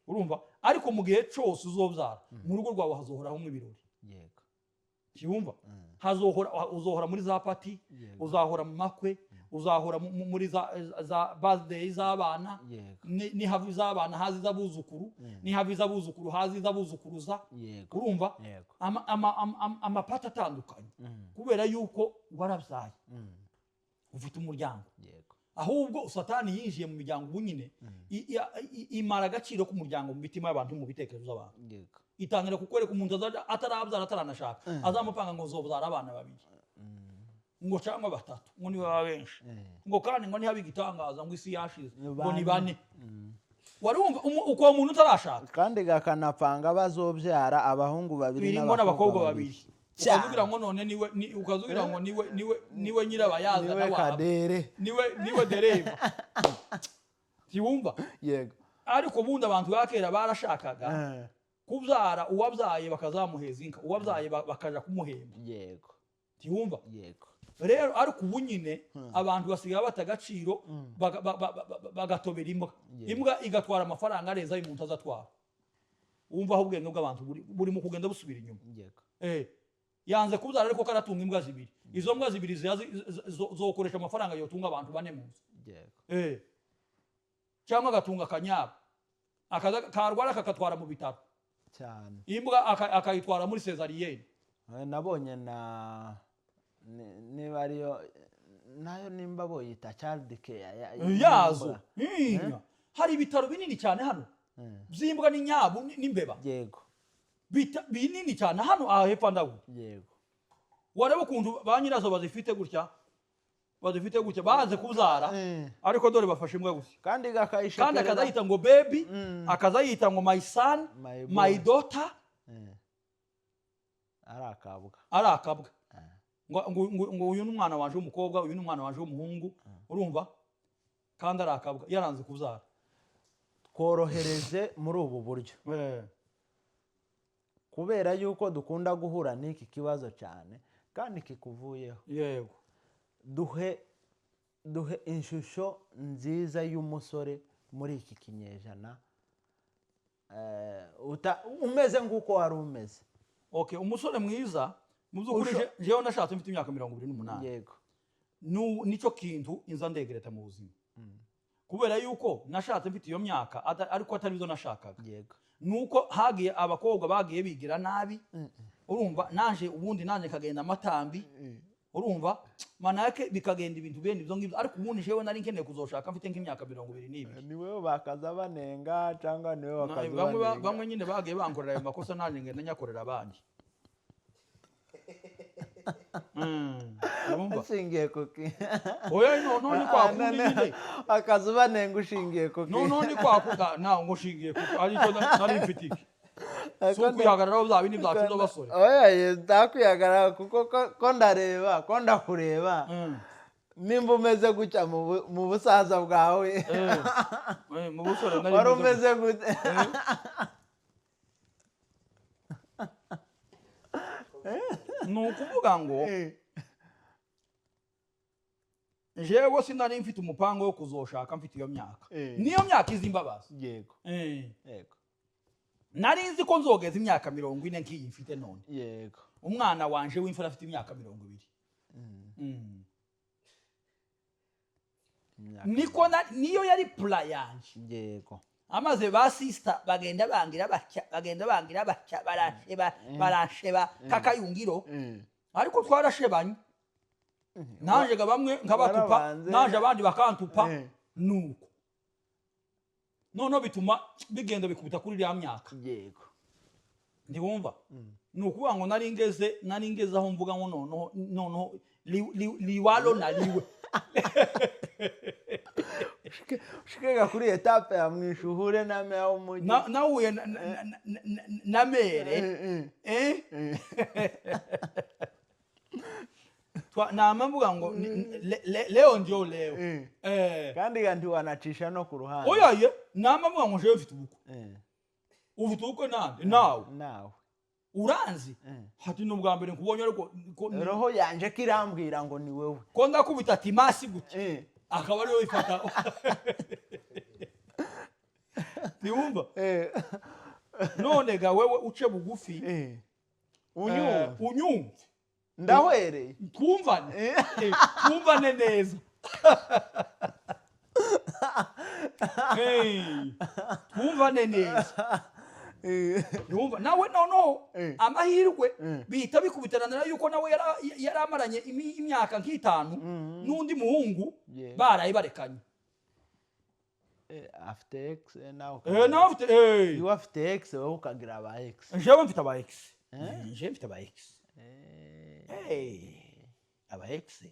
Urumva? Ariko mu gihe cyose uzobyara mu rugo rwawe hazohoraho ibirori. Yego. Tiyumva? Uzohora muri za party, uzahora mu makwe, uzahora muri za birthday z'abana, ni havi z'abana hazi zabuzukuru, ni havi zabuzukuru hazi zabuzukuruza. Urumva? Amapata atandukanye kubera yuko warabyaye ufite umuryango. Ahubwo satani yinjiye mu miryango bunyine imara agaciro k'umuryango mu mitima y'abantu mu bitekerezo by'abantu. Itangira kukwereka umuntu atarabyara ataranashaka azamupanga ngo zobyara abana babiri ngo cyangwa batatu ngo ni baba benshi ngo kandi ngo ni habi gitangaza ngo isi yashize ngo ni bane. Warumva uko umuntu utarashaka kandi gakanapanga bazobyara abahungu babiri n'abakobwa babiri ukazugira ngo none ukazugira ngo niwe nyirabayaza n'abantu niwe dereva. Tiwumva? Yego. Ariko bundi abantu bakera barashakaga kubyara uwabyaye bakazamuheza inka uwabyaye bakaja kumuhemba. Yego. Tiwumva? Yego. Rero ariko ubunyine abantu basigaye batagaciro bagatobera imbwa igatwara amafaranga areza y'umuntu azatwara. Umva aho ubwenge bw'abantu buri mu kugenda busubira inyuma. Yego. yanze kubyara ariko karatunga imbwa zibiri izo mbwa zibiri zokoresha amafaranga yotunga abantu bane mu nzu cyangwa agatunga kanyabo karwara kakatwara mu bitaro cyane imbwa akayitwara muri cesarienne nabonye niba ariyo nayo nimba boyita child care yazo hari ibitaro binini cyane hano byimbwa n'inyabu n'imbeba yego binini cyane hano aha hepfo ndagu yego wareba ukuntu ba nyirazo bazifite gutya baze kuzara ariko dore bafashe imbwa gusa kandi gakayisha kandi akazayita ngo baby akazayita ngo my son my daughter arakabwa ngo uyu n'umwana wanje w'umukobwa uyu n'umwana wanje w'umuhungu urumva kandi arakabwa yaranze kuzara tworohereze muri ubu buryo kubera yuko dukunda guhura n'iki kibazo cyane kandi kikuvuyeho yego duhe ishusho nziza y'umusore muri iki kinyejana umeze nk'uko wari umeze okay umusore mwiza mu by'ukuri jewe nashatse mfite imyaka 28 yego nicyo kintu inza ndegereta mu buzima kubera yuko nashatse mfite iyo myaka ariko atari byo nashakaga yego nuko hagiye abakobwa bagiye bigira nabi urumva nanje ubundi nanje kagenda amatambi urumva manake bikagenda ibintu bene ibyo ngibyo ariko ubundi jewe nari nkeneye kuzoshaka mfite nk'imyaka 22 niwe bakaza banenga cyangwa niwe bakaza bamwe nyine bagiye bankorera ayo makosa nanje ngenda nyakorera abandi ushingiye kuki oya none kwakundi akaza banenga ushingiye kuki none kwakuga naho ngo ushingiye kuki ariko nari mfitiki so kwihagarara bya bindi byacu basore oya ndakwihagarara kuko ko ndareba ko ndakureba nimba umeze gutya mu busaza bwawe mu busore nari wari umeze gute nukuvuga ngo jewe sinari mfite umupango wo kuzoshaka mfite iyo myaka niyo myaka izimbabaza yego yego nari nzi ko nzogeza imyaka 40 nkiyi mfite none yego umwana wanje w'imfura afite imyaka 20 niko niyo yari plan yanje yego amaze ba sister bagenda bangira batya barasheba kakayungiro ariko twarashebanye naje bamwe nkabatupa naje abandi bakantupa nuko none bituma bigenda bikubuta kuri ya myaka yego ndibumva nukuvuga ngo nari ngeze aho mvuga ngo noneho liwalo naliwe ushikega kuri etape ya mwishuhure name yawo mugi nahuye na mere nama mvuga ngo leo ndio leo kandi kandi wanacisha no ku ruhande oya nama mvuga ngo jewe mfite ubuko ufite ubuko nande nawe uranzi hati n'ubwa mbere nkubonye ariko roho yanje kirambwira ngo ni wewe ko ndakubita timasi gute akaba ariyo ifata niwumva none ga wewe uce bugufi unyumve ndahwereye twumvane neza twumvane neza yumva nawe noneho amahirwe bihita bikubitanira yuko nawe yari amaranye imyaka nk'itanu n'undi muhungu baraye barekanye afite x nawe nawe afite x wowe ukagira aba x jewe mfite aba x jewe mfite aba x aba x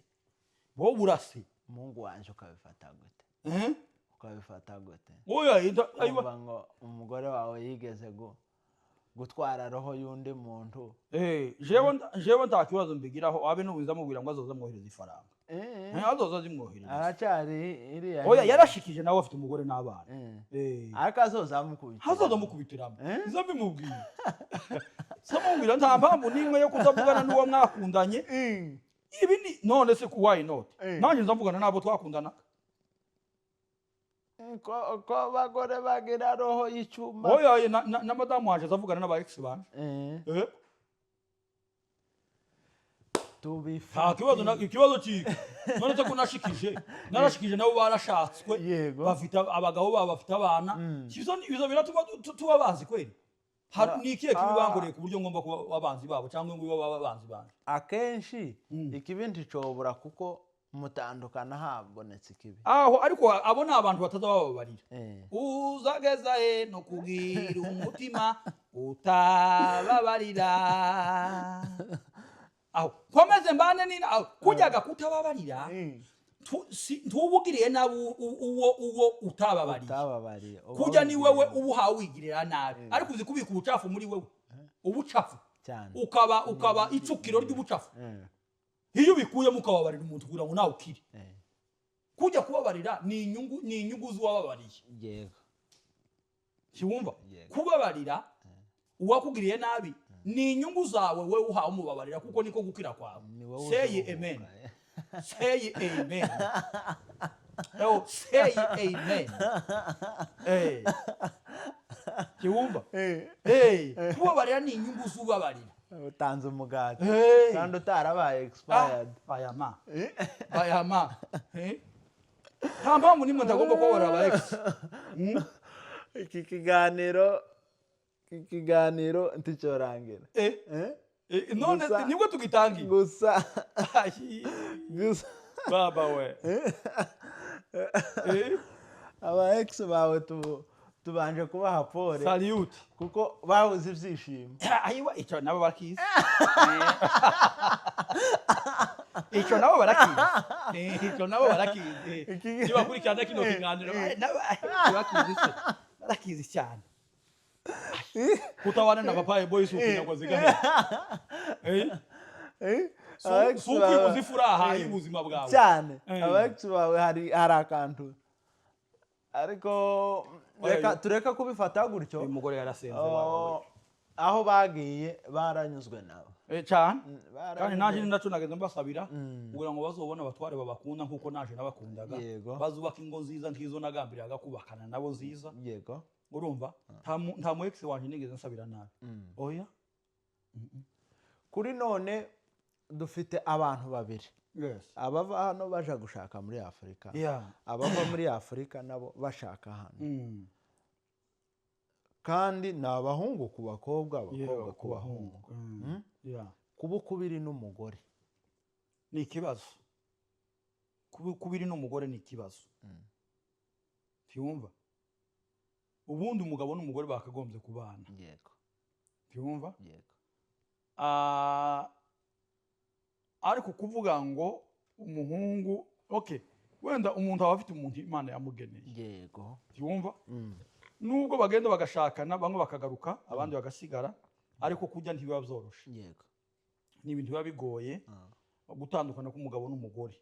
wowe urasi mungu wanje ukabifata gute ukabifata gute oya aywa ngo umugore wawe yigeze gutwara roho y'undi muntu jewe ntakibazo mbigiraho abe n'ubuza mubwira ngo azoza mwohereza ifaranga azoza zimwohereza aracari iriya oya yarashikije nawe afite umugore n'abana akazoza mukubitiramo izo mbimubwiye samubwira nta mpamvu n'imwe yo kutavugana n'uwo mwakundanye ibi ni none se why not nanjye nzavugana nabo twakundana ko bagore bagira roho y'icuma oya na madamu waje azavugana n'aba ex banje nta ikibazo cyiko none ko narashikije nabo barashatswe bafite abagabo babo bafite abana izo biratuma tuba bazi kweli ni ikihe kibi bangoreye ku buryo ngomba kuba abanzi babo cyangwa ngo baba abanzi banje akenshi ikibindi cobura kuko mutandukana habonetse ikibi aho ariko abo ni abantu bataza bababarira uzageza no kugira umutima utababarira aho komeze mbane ni kujyaga kutababarira ntubugiriye nabi uwo utababariye kujya ni wewe ubuhawe wigirira nabi ariko uzi kubika ubucafu muri wewe ubucafu ukaba icukiro ry'ubucafu iyo ubikuyemo ukababarira umuntu kugira ngo nawe ukire kujya kubabarira ni inyungu z'uwababariye yego kiwumva kubabarira uwakugiriye nabi ni inyungu zawe wewe uhawe umubabarira kuko niko gukira kwawe say amen say amen say amen kiwumva kubabarira ni inyungu z'ubabarira utanze umugati kandi utarabaye expired bayama nta mpamvu nimwe ndagomba kubabarira aba ex iki kiganiro nticyorangira none nibwo tugitangiye gusa baba we aba ex bawe tubanje kubaha pole salute kuko bahuze ibyishimo ayiwa icyo nabo barakizi icyo nabo barakizi niba kurikirana kino kiganiro barakizi cyane kutabana na papa boys ukunyagoze gahe suki uzifuraha y'ubuzima bwawe cyane abacu bawe hari akantu ariko tureka kubifata gutyo uyu mugore yarasenze wawe aho bagiye baranyuzwe nabo cyane kandi naje ndacu nageze mbasabira kugira ngo bazobona abatware babakunda nkuko naje nabakundaga bazubaka ingo nziza ntizo nagambiraga kubakana nabo nziza yego urumva nta mu ex wanje nigeze nsabira nabi oya kuri none dufite abantu babiri abava hano baje gushaka muri Afrika abava muri Afrika nabo bashaka hano kandi ni abahungu ku bakobwa abakobwa ku bahungu kuba ukubiri n'umugore ni ikibazo kuba ukubiri n'umugore ni ikibazo tiyumva ubundi umugabo n'umugore bakagombye kubana yego tiyumva yego ariko kuvuga ngo umuhungu wenda umuntu aba afite umuntu Imana yamugeneye yego tiyumva nubwo bagenda bagashakana bamwe bakagaruka abandi bagasigara ariko kujya ntibiba byoroshe yego ni ibintu biba bigoye gutandukana k'umugabo n'umugore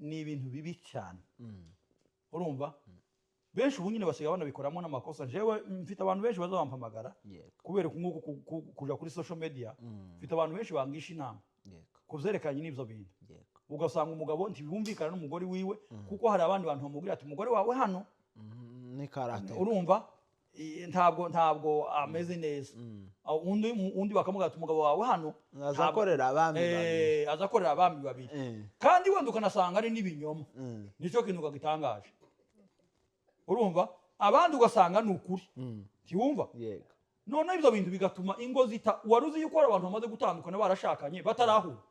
ni ibintu bibi cyane urumva benshi ubu nyine basigaye banabikoramo n'amakosa jewe mfite abantu benshi bazabampamagara kubera kuja kuri social media mfite abantu benshi bangisha inama kuvyerekanye n'ivyo bintu ugasanga umugabo ntibumvikana n'umugore wiwe kuko hari abandi bantu bamubwira ati umugore wawe hano ni karate urumva ntabwo ameze neza undi bakamubwira ati umugabo wawe hano azakorera abami babiri kandi wenda ukanasanga ari n'ibinyoma nicyo kintu kagitangaje urumva abandi ugasanga ni ukuri tiwumva yego none ibyo bintu bigatuma ingo zita waruzi yuko abantu bamaze gutandukana barashakanye batarahura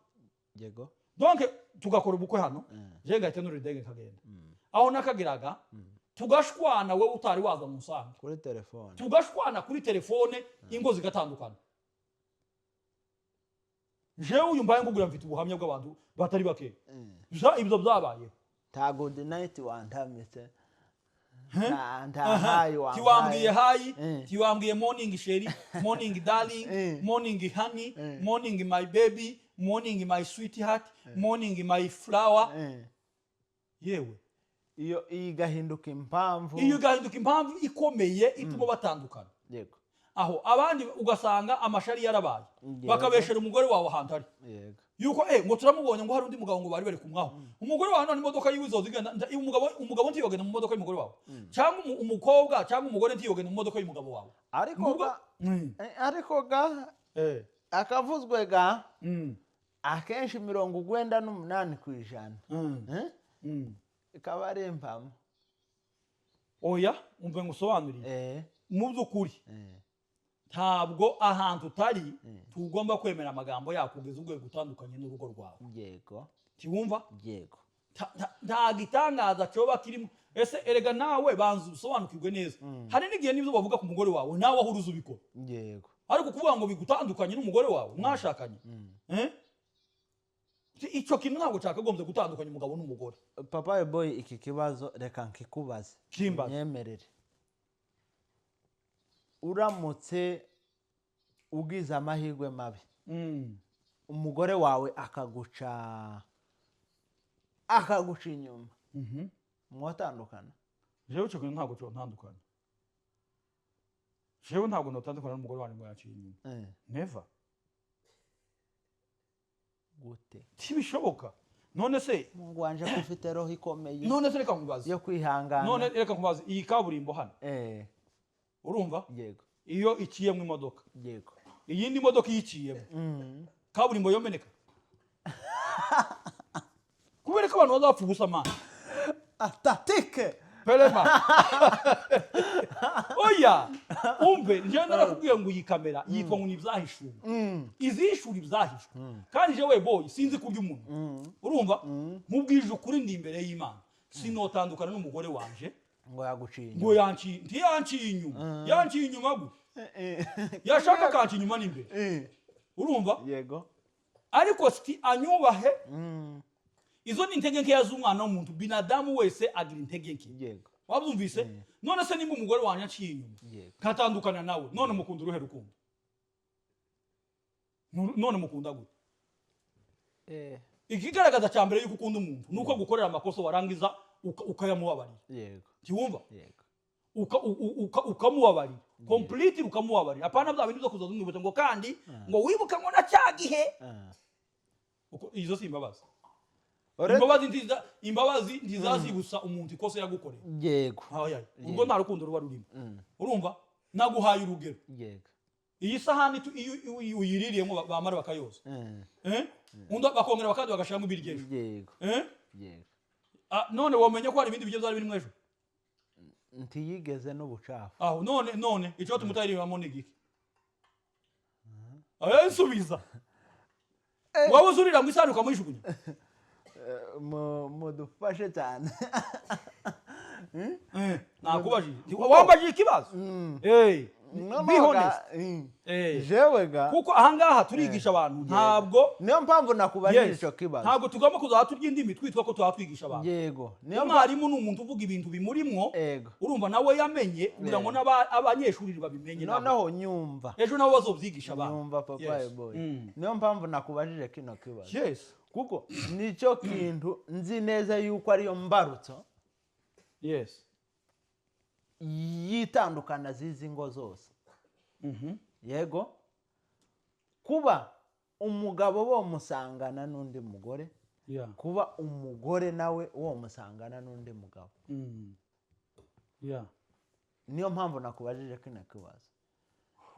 yego donc tugakora ubukwe hano je ngahita n'uridege kagenda aho nakagiraga tugashwana we utari waza musanga kuri telefone tugashwana kuri telefone ingo zigatandukana je uyu mbaye ngugura mfite ubuhamya bw'abantu batari bake ibyo byabaye ta good night wantamise tiwambwiye hayi tiwambwiye morning sheri morning darling morning honey morning my baby morning my sweetheart morning my flower yewe iyo igahinduka impamvu ikomeye ituma batandukana yego aho abandi ugasanga amashari yarabaye bakabeshera umugore wawe ahantu ari yego yuko ngo turamubonye ngo hari undi mugabo ngo bari kumwaho umugore wawe none imodoka yiwizo zigenda umugabo ntiyogenda mu modoka y'umugore wawe cyangwa umukobwa cyangwa umugore ntiyogenda mu modoka y'umugabo wawe ariko akavuzwe ga akenshi 98% ikaba ari impamo. Oya umve ngusobanurire mu by'ukuri ntabwo ahantu utari tugomba kwemera amagambo yakugeza ubwo gutandukanye n'urugo rwawe. Yego tiwumva yego nta gitangaza cyoba kirimo. Ese erega nawe banza usobanukirwe neza. Hari n'igihe n'ibyo bavuga ku mugore wawe nawe aho uruzi ubikora. Yego ariko kuvuga ngo bigutandukanye n'umugore wawe mwashakanye icyo kintu ntabwo cyakagombye gutandukanya umugabo n'umugore. Papa Boy, iki kibazo reka nkikubaze nyemerere. Uramutse ugize amahirwe mabi umugore wawe akaguca inyuma mwatandukana? Jewe cyo kintu ntabwo cyo ntandukana. Jewe ntabwo notandukana n'umugore wanjye ngo yaciye inyuma. Never. Gute? Tibishoboka. None se Mungu wanje kufite roho ikomeye. None se reka nkubaze. Yo kwihangana. None reka nkubaze iyi kaburimbo hano. Urumva? Yego. Iyo iciyemo imodoka. Yego. Iyindi modoka yiciyemo. Kaburimbo yomeneka. Kubera ko abantu bazapfa ubusa amana. Atatike. Pelema. Oya. Umbe nje narakubwiye ngo iyi kamera yitwa ngo nibyahishuwe. Izishura ibyahishwe. Kandi jewe boy sinzi kurya umuntu. Urumva? Mubwije ukuri ndi imbere y'Imana. Sinotandukana n'umugore wanje ngo yaguciye. Ngo yanciye inyuma. Yanciye inyuma gute? Yashaka kanci inyuma n'imbere. Urumva? Yego. Ariko sti anyubahe. Izo ni intege nke yaz'umwana w'umuntu. Binadamu wese agira intege nke. Yego. Wabyumvise? None se nimba umugore wanje aciye inyuma katandukana nawe none mukunda uruhe rukundo? None mukunda gute? Ikigaragaza cyambere yuko ukunda umuntu nuko gukorera amakosa warangiza ukayamubabarira. Yego. Tiwumva? Yego. Ukamubabarira complete ukamubabarira. Apana bya bintu byo kuzoza n'ubute ngo kandi ngo wibuka ngo nacyagihe. Izo si imbabazi. Imbabazi ntizazibusa umuntu ikosa yagukoreye. Yego. Ubwo nta rukundo ruba rurimo. Urumva? Naguhaye urugero. Yego. Iyi sahani uyiririyemo bamara bakayoza. Unda bakongera bakandi bagashiramo ibiryo. Yego. Yego. None wamenye ko hari ibindi bijye byari biri mwejo? Ntiyigeze n'ubucafu. Aho none icyo tumutayiriramo ni giki? Nsubiza. Wowe uzurira mu isano ukamujugunya. Mudufashe cyane. Nakubajije. Wambajije ikibazo? Be honest. Jewega. Kuko ahangaha turigisha abantu ntabwo niyo mpamvu nakubajije icyo kibazo. Ntabwo tugomba kuzaha turya indimi twitwa ko twatwigisha abantu. Yego. Niyo mwarimu n'umuntu uvuga ibintu bimurimwo. Urumva nawe yamenye kugira ngo n'abanyeshuri babimenye. Noneho nyumva. Ejo nabo bazobyigisha abantu. Nyumva Papa Boy. Niyo mpamvu nakubajije kino kibazo. Yes. Kuko nicyo kintu nzi neza yuko ariyo mbarutso. Yes. Yitandukana zizi ngo zose. Yego. Kuba umugabo bo musangana n'undi mugore. Kuba umugore nawe wo musangana n'undi mugabo. Niyo mpamvu nakubajije kino kibazo.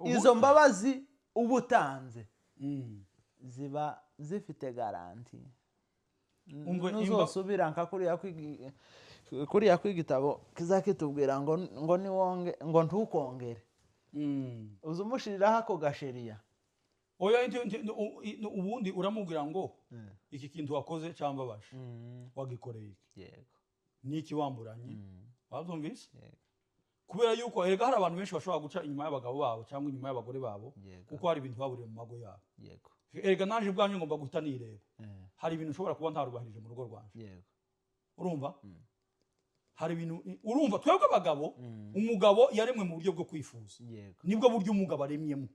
Izo mbabazi ubutanze ziba zifite garanti. Nuzosubira nka kuriya kw'igitabo kizakitubwira ngo niwonge ngo ntukongere. Uzumushiriraho ako gasheriya. Oya ubundi uramubwira ngo iki kintu wakoze cyambabaje. Wagikoreye iki? Yego. Niki wamburanye? Wabyumvise? Kubera yuko erega hari abantu benshi bashobora guca inyuma y'abagabo babo cyangwa inyuma y'abagore babo kuko hari ibintu baburiye mu mago yabo. Yego. Erega naje bwanyu ngomba guhita nireba. Hari ibintu ushobora kuba ntarubahirije mu rugo rwanje. Yego. Urumva? Hari ibintu urumva twebwe abagabo umugabo yaremwe mu buryo bwo kwifuza. Nibwo buryo umugabo aremyemo.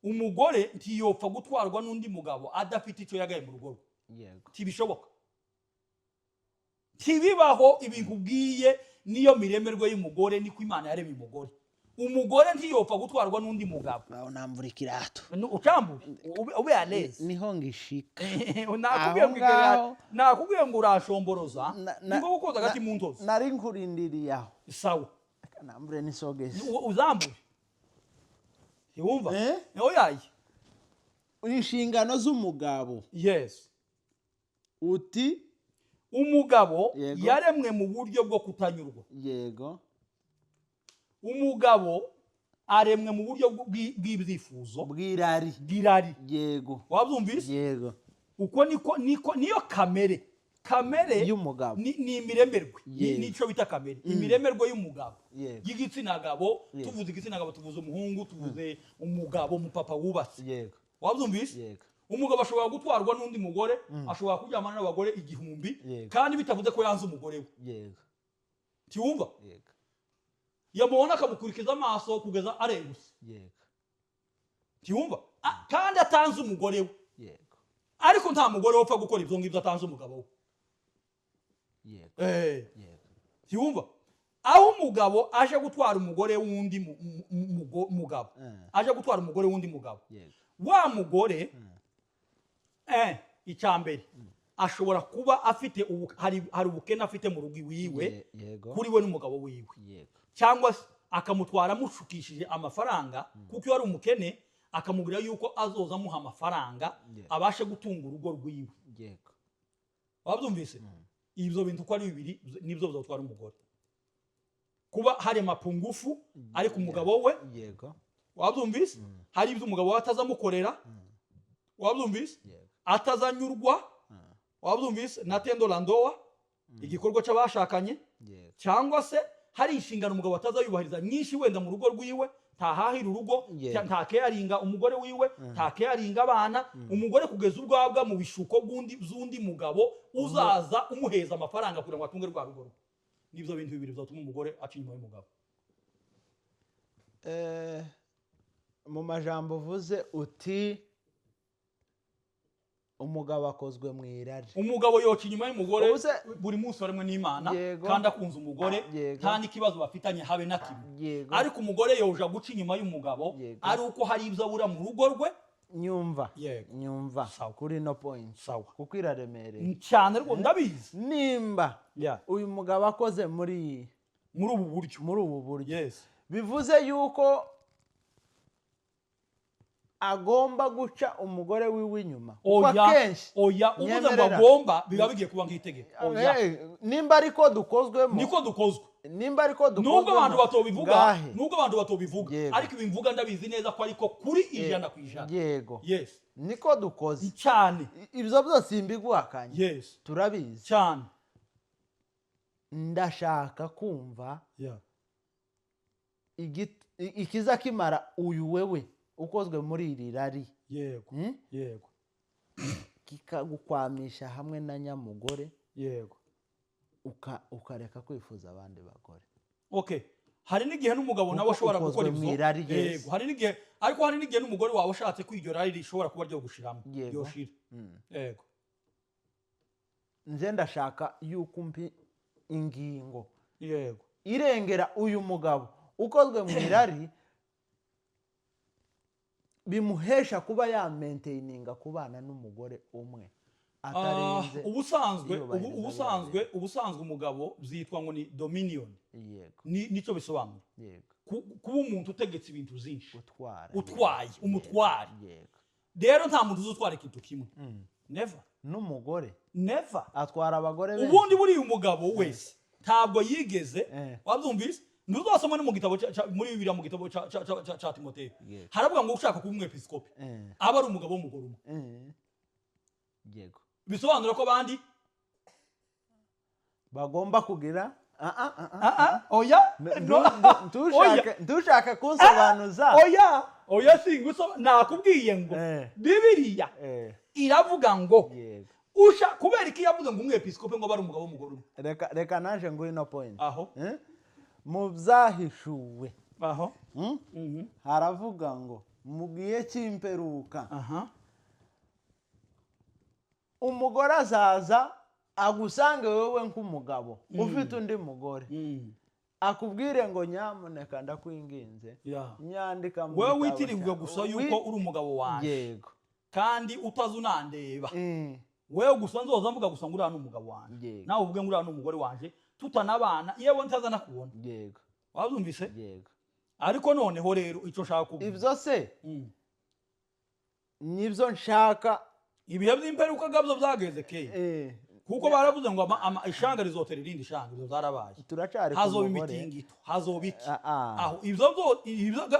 Umugore ntiyopfa gutwarwa n'undi mugabo adafite icyo yagaye mu rugo. Yego. Tibishoboka. Tibibaho ibintu ubwiye niyo miremerwe y'umugore niko Imana yaremye umugore. Umugore ntiyopfa gutwarwa n'undi mugabo. Baho namvura ikirato. Ucambure ube aneze. Niho ngishika. Nakubwiye ngo urashomboroza. Niko gukoza gati mu ntozi. Nari nkurindiriye aho. Sawa. Kanambure nisogese. Uzambure. Yumva? Oyaye. inshingano z'umugabo yes uti umugabo Yego. yaremwe mu buryo bwo kutanyurwa yego umugabo aremwe mu buryo bw'ibyifuzo bw'irari yego wabyumvise yego uko niyo kamere y'umugabo ni imiremerwe Yego. nico bita kamere imiremerwe y'umugabo Yego. y'igitsina gabo Yego. tuvuze igitsina gabo tuvuze umuhungu tuvuze umugabo umupapa wubatse yego wabyumvise yego umugabo ashobora gutwarwa n'undi mugore ashobora kuryamana n'abagore 1000 Yego. kandi bitavuze ko yanze umugore we yego tiwumva yego yamubona akamukurikiza amaso kugeza areguse yego tiwumva kandi atanze umugore we yego ariko nta mugore wopfa gukora ibyo ngibyo atanze umugabo we yego yego tiwumva aho umugabo aje gutwara umugore w'undi mugabo aje gutwara umugore w'undi mugabo yego wa mugore icyambere ashobora kuba afite hari ubukene afite mu rugo iwiwe yego kuri we n'umugabo wiwe yego cyangwa akamutwara amushukishije amafaranga kuko iyo ari umukene akamubwira yuko azoza amuha amafaranga abashe gutunga urugo rwiwe yego wabyumvise ibyo bintu uko ari bibiri nibyo bizatwara umugore kuba hari amapungufu ariko umugabo we yego wabyumvise hari ibyo umugabo we atazamukorera wabyumvise atazanyurwa wabyumvise na tendo la ndoa igikorwa cy'abashakanye cyangwa se hari inshingano umugabo atazayubahiriza nyinshi wenda mu rugo rwiwe ntahahira urugo ntakeyaringa umugore wiwe ntakeyaringa abana umugore kugeza ubwabwa mu bishuko z'undi mugabo uzaza umuheza amafaranga kugira ngo atunge rwa rugo rwe nibyo bintu bibiri bizatuma umugore aca inyuma y'umugabo mu majambo uvuze uti umugabo akozwe mu irari umugabo yoca inyuma y'umugore buri munsi baremwe n'Imana kandi akunze umugore nta n'ikibazo bafitanye habe na kimwe ariko umugore yoja guca inyuma y'umugabo ari uko hari ibyo abura mu rugo rwe nyumva kuri no point sawa kuko iraremereye cyane rwo ndabizi nimba uyu mugabo akoze muri ubu buryo bivuze yuko agomba guca umugore wiwe inyuma akenshi uvuze ngo agomba biba bigiye kuba nk'itegeko nimba ariko dukozwemo niko dukozwe nimba ariko dukozwemo nubwo abantu batobivuga ariko ibimvuga ndabizi neza ko ariko kuri 100%. yego yes niko dukoze cyane ibyo byose imbiguhakanye yes turabizi cyane ndashaka kumva ikiza kimara uyu wewe ukozwe muri iri rari yego kikagukwamisha hamwe na nyamugore yego ukareka kwifuza abandi bagore okay hari n'igihe n'umugabo nawe ashobora gukora ibyo yego hari n'igihe n'umugore wawe ashatse kwiryo rari rishobora kuba ryo gushiramo yoshira yego nze ndashaka yuko umpi ingingo yego irengera uyu mugabo ukozwe mu irari bimuhesha kuba ya maintaininga kubana n'umugore umwe atarenze ubusanzwe umugabo byitwa ngo ni dominion yego nico bisobanura yego kuba umuntu utegetse ibintu byinshi utwaye umutwari yego rero nta muntu uzutwara ikintu kimwe never n'umugore never atwara abagore benshi ubundi buri umugabo wese ntabwo yigeze wabyumvise ntuzasoma no mu gitabo muri Bibiliya mu gitabo ca Timoteyo haravuga ngo ushaka kuba umwepiskopi aba ari umugabo w'umugore umwe yego bisobanura ko abandi bagomba kugira oya ntushaka kunsobanuza oya singuso nakubwiye ngo Bibiliya iravuga ngo kubera iki yavuze ngo umwepiskopi ngo bari umugabo w'umugore umwe reka naje ngo ino point aho mu byahishuwe aho haravuga ngo mu gihe cy'imperuka umugore azaza agusange wowe nk'umugabo ufite undi mugore akubwire ngo nyamuneka ndakwinginze nyandika mu wewe witirirwe gusa yuko uri umugabo wanjye yego kandi utazunandeba wewe gusa nzoza mvuga gusa ngo uri hano umugabo wanjye nawe uvuge ngo uri hano umugore wanjye tutanabana yewe ntaza nakubona yego wabyumvise yego ariko noneho rero icyo nshaka kuvuga ibyo se nibyo nshaka ibihe by'imperuka gabyo byageze keye kuko baravuze ngo ishanga rizotera irindi shanga ibyo zarabaye turacari ku hazoba mugore imitingito hazoba iki aho ibyo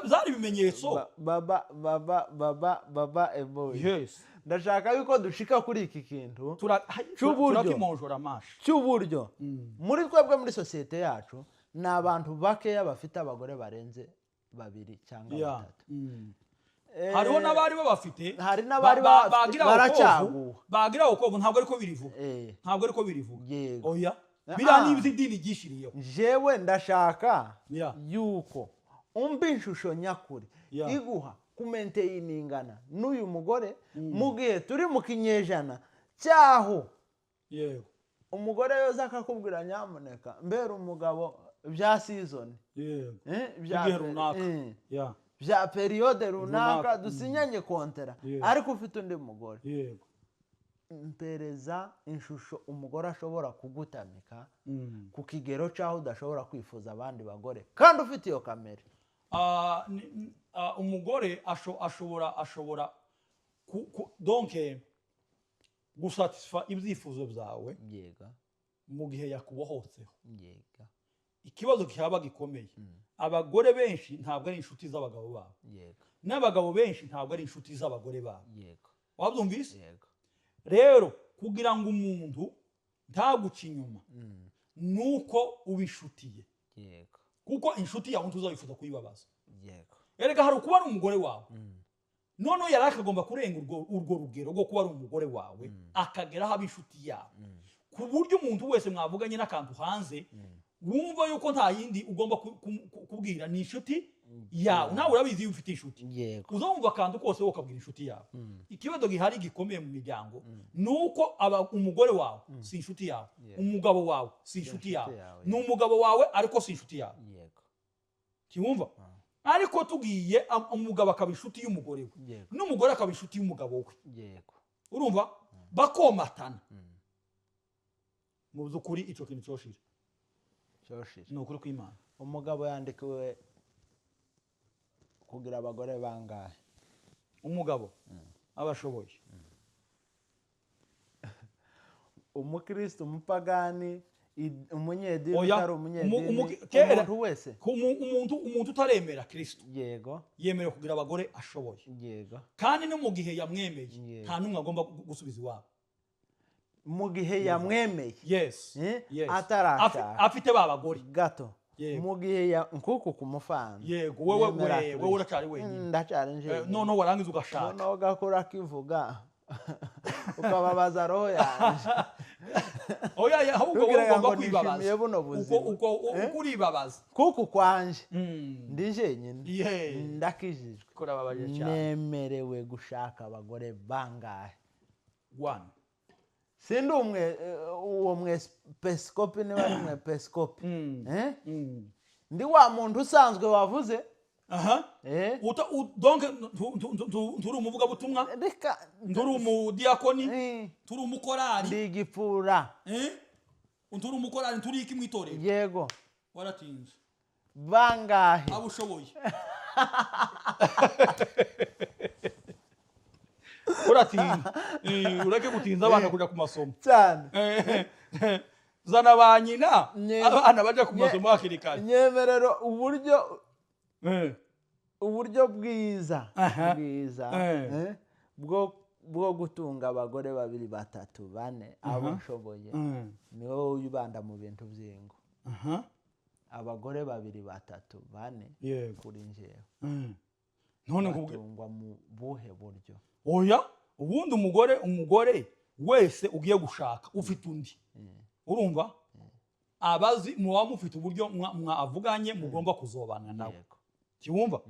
byari ibimenyetso baba eboy yes ndashaka yuko dushika kuri iki kintu turakimonjora amashi cy'uburyo muri twebwe muri sosiyete yacu ni abantu bakeya bafite abagore barenze 2 cyangwa 3 hariho n'abari babafite hari n'abari bagira uko ntabwo ariko birivuga ntabwo ariko birivuga oya bira n'ibyo idini gishiriyeho jewe ndashaka yuko umbi inshusho nyakuri iguha kumenteiningana n'uyu mugore mu gihe turi mu kinyejana cyaho yego umugore yoza akakubwira nyamuneka mbere umugabo bya season yego bya runaka bya periode runaka dusinyanye kontera ariko ufite undi mugore yego mpereza inshusho umugore ashobora kugutamika ku kigero cyaho udashobora kwifuza abandi bagore kandi ufite iyo kamera umugore ashobora donc gusatisfa ibyifuzo byawe yego mu gihe yakubohotseho yego ikibazo cyaba gikomeye abagore benshi ntabwo ari inshuti z'abagabo babo yego n'abagabo benshi ntabwo ari inshuti z'abagore babo yego wabyumvise yego rero kugira ngo umuntu ntaguce inyuma nuko ubishutiye yego kuko inshuti yawe ntuzayifuza kuyibabaza yego erega hari kuba ari umugore wawe noneho yari akagomba kurenga urwo rugero rwo kuba ari umugore wawe akageraho aba inshuti yawe ku buryo umuntu wese mwavuganye n'akantu hanze wumva yuko nta yindi ugomba kubwira ni inshuti yawe nawe urabizi iyo ufite inshuti uzumva akantu kose wowe ukabwira inshuti yawe ikibazo gihari gikomeye mu miryango ni uko umugore wawe si inshuti yawe umugabo wawe si inshuti yawe ni umugabo wawe ariko si inshuti yawe kiwumva ariko tugiye umugabo akaba inshuti y'umugore we n'umugore akaba inshuti y'umugabo we urumva bakomatana mu by'ukuri icyo kintu cyoshije ni ukuri kw'Imana umugabo yandikiwe kugira abagore bangahe umugabo abashoboye umukristo umupagani umunyedini utari umunyedini umuntu wese umuntu utaremera Kristo yego yemerewe kugira abagore ashoboye yego kandi no mu gihe yamwemeye nta n'umwe agomba gusubiza iwabo mu gihe yamwemeye yes atarashaka afite babagore gato mu gihe nkuko kumufana yego wewe uracari wenyine ndacari nje none warangiza ugashaka none ugakora kivuga ukababaza roho yanjye oya ahubwo ugomba kwibabaza uko uribabaza kuko kwanje ndi jenyine ndakijijwe nemerewe gushaka abagore bangahe sindi uwo mwepisikopi niba ari mwepisikopi ndi wa muntu usanzwe wavuze donc turi umuvugabutumwa turi umudiyakoni turi umukorari ndi igipfura turi umukorari turi iki mwitorero yego waratinze bangahe abo ushoboye uratinda ureke gutinza abana kujya ku masomo cyane zana ba nyina abana bajya ku masomo hakiri kare nyemerero uburyo bwiza bwo gutunga abagore 2 3 4 abo nshoboye ni wowe wibanda mu bintu by'ingo abagore 2 3 4 kuri njyewe none gutungwa mu buhe buryo oya ubundi umugore wese ugiye gushaka ufite undi urumva abazi muba mufite uburyo mwavuganye mugomba kuzobana nawe kiwumva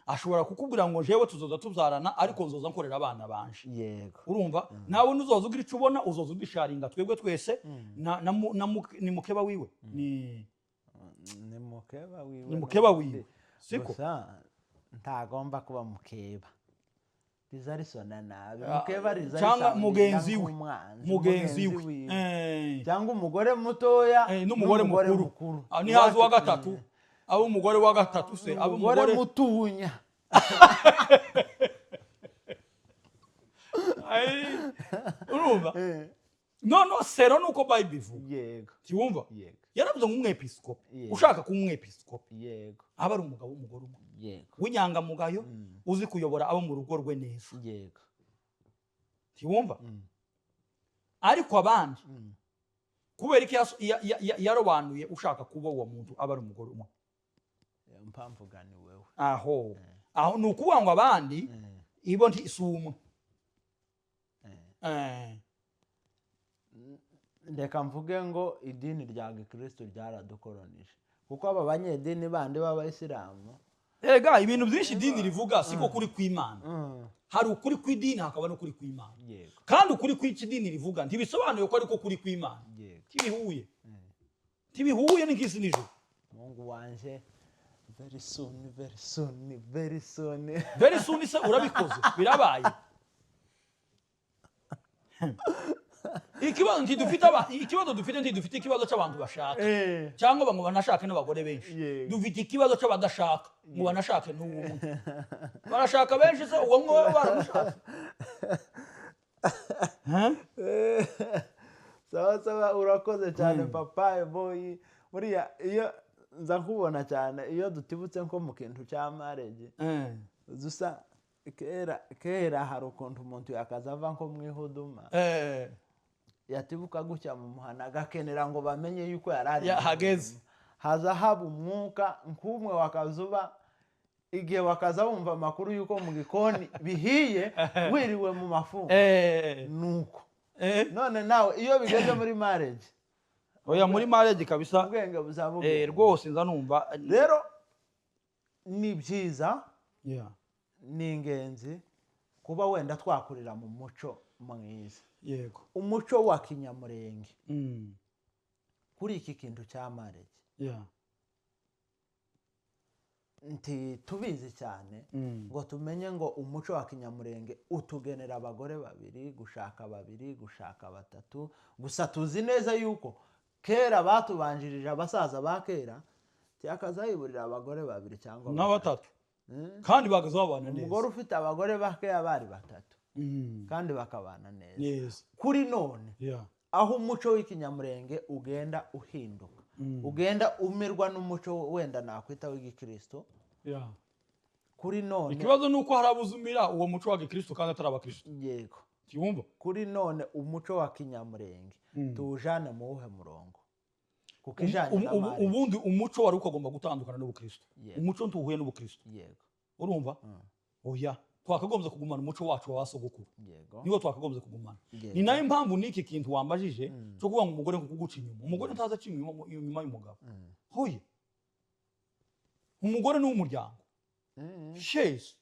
ashobora kukubwira ngo jewe tuzoza tubyarana ariko nzoza nkorera abana banje yego urumva nawe nuzoza ugira icyo ubona uzoza ubisharinga twebwe twese ni mukeba wiwe ni mukeba wiwe siko ntagomba kuba mukeba rizarisona nabi mukeba cyangwa mugenzi we cyangwa umugore mutoya n'umugore mukuru ni hazi wa gatatu abo umugore wa gatatu se abo umugore mutunya urumva no sero nuko Bible ivuga yego kiwumva yego yaravuze nk'umwepiskopi Yego. ushaka kuba umwepiskopi yego aba ari umugabo w'umugore umwe yego w'inyangamugayo uzi kuyobora abo mu rugo rwe neza yego kiwumva ariko abandi kubera iki yarobanuye ushaka kuba uwo muntu aba ari umugore umwe mpamvu gani wewe aho ni ukuvuga ngo abandi ibo ntisumwe ndeka mvuge ngo idini rya gikristo ryaradukolonije kuko aba banyedini bandi b'abayisilamu ega ibintu byinshi idini rivuga siko kuri kw'Imana hari ukuri kw'idini hakaba n'ukuri kw'Imana kandi ukuri kw'iki dini rivuga ntibisobanuye ko ariko kuri kw'Imana tibihuye n'ikisi n'ijuru Mungu wanje very soon very soon very soon very soon se urabikoze birabaye ikibazo dufite ikibazo cy'abantu bashaka cyangwa ngo banashake n'abagore benshi dufite ikibazo cy'abadashaka ngo banashake n'uwo barashaka benshi se uwo mwe baramushaka sawa urakoze cyane papa boy buriya iyo nza kubona cyane iyo dutibutse nko mu kintu cya marriage dusa kera hari ukuntu umuntu yakazava nko mu ihuduma yatibuka gutya mu muhana agakenera ngo bamenye yuko yarari hageze haza haba umwuka nk'umwe wakazuba igihe wakaza wumva amakuru yuko mu gikoni bihiye wiriwe mu mafungo nuko none nawe iyo bigeze muri marriage oya muri marriage kabisa ubwenge buzabuga rwose nza numva rero ni byiza ni ingenzi kuba wenda twakurira mu muco mwiza yego umuco wa kinyamurenge kuri iki kintu cya marriage nti tubizi cyane ngo tumenye ngo umuco wa kinyamurenge utugenera abagore babiri gushaka batatu gusa tuzi neza yuko kera batubanjirije abasaza ba kera cyakazayiburira abagore babiri cyangwa batatu kandi bagaze babana neza umugore ufite abagore bakeya bari batatu kandi bakabana neza kuri none aho umuco w'ikinyamurenge ugenda uhinduka ugenda umirwa n'umuco wenda nakwita w'igikristo kuri none ikibazo nuko harabuzumira uwo muco wa gikristo kandi atari abakristo yego cyumva kuri none umuco wa kinyamurenge tuwujane mu wuhe murongo kuko ijanye n'amari ubundi umuco wari ukagomba gutandukana n'ubukristo umuco ntuhuye n'ubukristo yego urumva oya twakagombye kugumana umuco wacu wa sogokuru niwo twakagombye kugumana ni nayo impamvu niki kintu wambajije cyo kuvuga ngo umugore kuguca inyuma umugore ntaza aca inyuma y'umugabo hoye umugore ni umuryango yes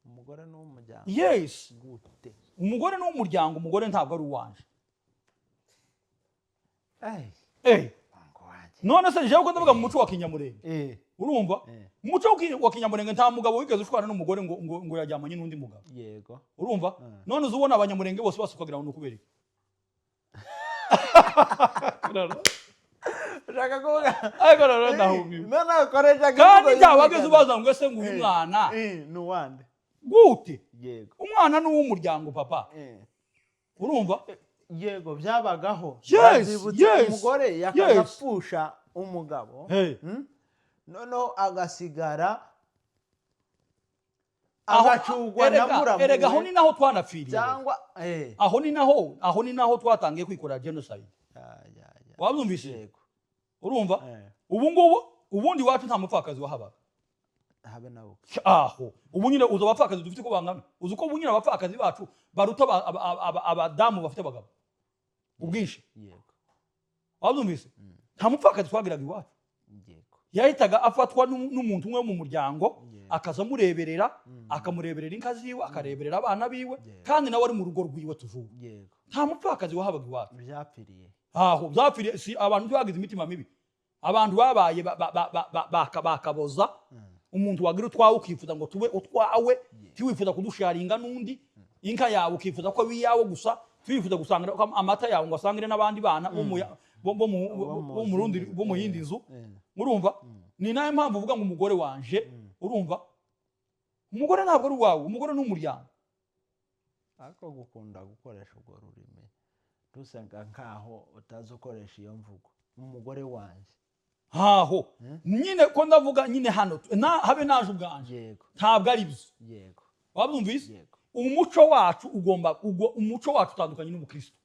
umugore ni umuryango yes gute umugore ni umuryango umugore ntabwo ari uwanje none se jewe ko ndavuga mu muco wa kinyamurenge urumva umuco wa kinyamurenge nta mugabo wigeze ushwana n'umugore ngo yajyamanye n'undi mugabo yego urumva none uzubona abanyamurenge bose basukagira ngo nukubera ushaka kuvuga ariko rero ndahumiwe none akoresha kandi byabageze ubaza ngo ese ngo uyu mwana ni uwande gute yego umwana ni uw'umuryango papa urumva yego byabagaho yes umugore yakazapfusha umugabo noneho agasigara agacugwa na muramu erega aho ni naho twanapfiriye cyangwa aho ni naho twatangiye kwikorera genocide wabyumvise yego urumva ubundi wacu nta mupfakazi wahabaga habe nawo aho ubu nyine uza abapfakazi dufite ko bangana uzi ko ubu nyine abapfakazi bacu baruta abadamu bafite abagabo ubwinshi yego wabyumvise nta mupfakazi twagiraga iwacu yego yahitaga afatwa n'umuntu umwe mu muryango akaza amureberera akamureberera inka ziwe akareberera abana biwe kandi nawe ari mu rugo rwiwe tuvuga yego nta mupfakazi wahabaga iwacu byapfiriye aho byapfiriye si abantu twagize imitima mibi abantu babaye bakaboza umuntu wagira utwawe ukifuza ngo tube utwawe tiwifuza kudusharinga n'undi inka yawe ukifuza ko biyawe gusa twifuza gusangira amata yawe ngo asangire n'abandi bana bo mu yindi nzu urumva ni nayo mpamvu uvuga ngo umugore wanje urumva umugore ntabwo ari uwawe umugore ni umuryango ariko gukunda gukoresha urwo rurimi dusenga nkaho utazi ukoresha iyo mvugo umugore wanje haho nyine ko ndavuga nyine hano habe naje ubwanje ntabwo ari byo yego wabyumvise umuco wacu ugomba umuco wacu utandukanye n'ubukristo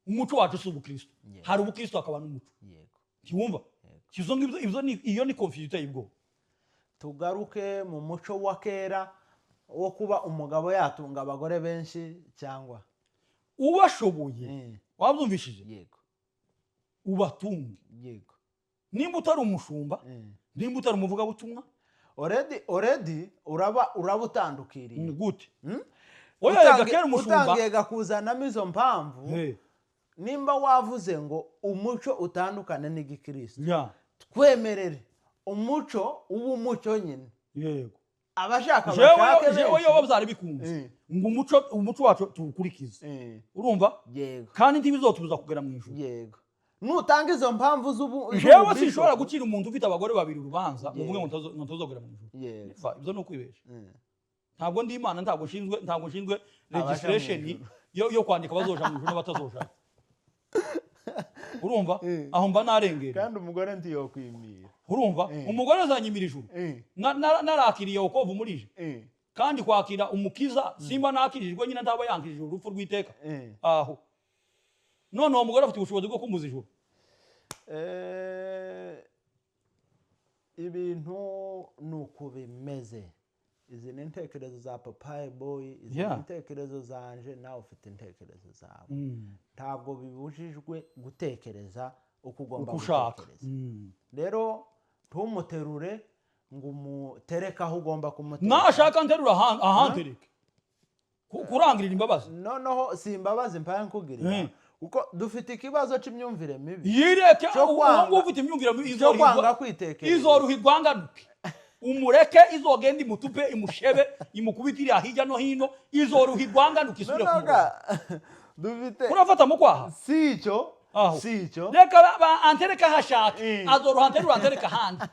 umuco wacu si ubukristo hari ubukristo akaba n'umuco yego kiwumva kizo ngibyo iyo ni confusion y'ibwo tugaruke mu muco wa kera wo kuba umugabo yatunga abagore benshi cyangwa ubashoboye wabyumvishije yego ubatunga yego nimba utari umushumba nimba utari umuvuga butumwa already uraba utandukiriye gute utangiye gakuzanamo izo mpamvu nimba wavuze ngo umuco utandukane n'igikristo twemerere umuco uba umuco nyine yego abashaka bashake jewe yo babyari bikunze ngo umuco wacu tuwukurikize urumva yego kandi ntibizotubuza kugera mu ijuru yego nutanga izo mpamvu jewe sinshobora gucira umuntu ufite abagore babiri urubanza muvuge ngo ntazogera mu ijuru ibyo ni ukwibesha ntabwo ndi imana ntabwo nshinzwe registration yo kwandika bazoja mu ijuru n'abatazoja urumva aho mba narengera kandi umugore ntiyokwimira urumva umugore azanyimira ijuru narakiriye ukovu murije kandi kwakira umukiza simba nakirijwe nyine ntaba yankirije urupfu rw'iteka aho none uwo mugore afite ubushobozi bwo kumbuza ijuru ibintu nuko bimeze izi ni intekerezo za Papaye Boy izi ni intekerezo zanje nawe ufite intekerezo zawe ntabwo bibujijwe gutekereza uko ugomba gutekereza rero ntumuterure ngo umutereke aho ugomba kumutereka nashaka nterura ahantereke kurangirira imbabazi noneho si imbabazi mpaye nkugirira kuko dufite ikibazo cy'imyumvire mibi yireke uwo ufite imyumvire mibi izoruhirwanganuke umureke izogenda imutupe imushebe imukubitira hirya no hino izoruhirwanganuke isubire ku dufite urafata mu kwaha sico reka antereka hashaka azoruhanterura antereka handi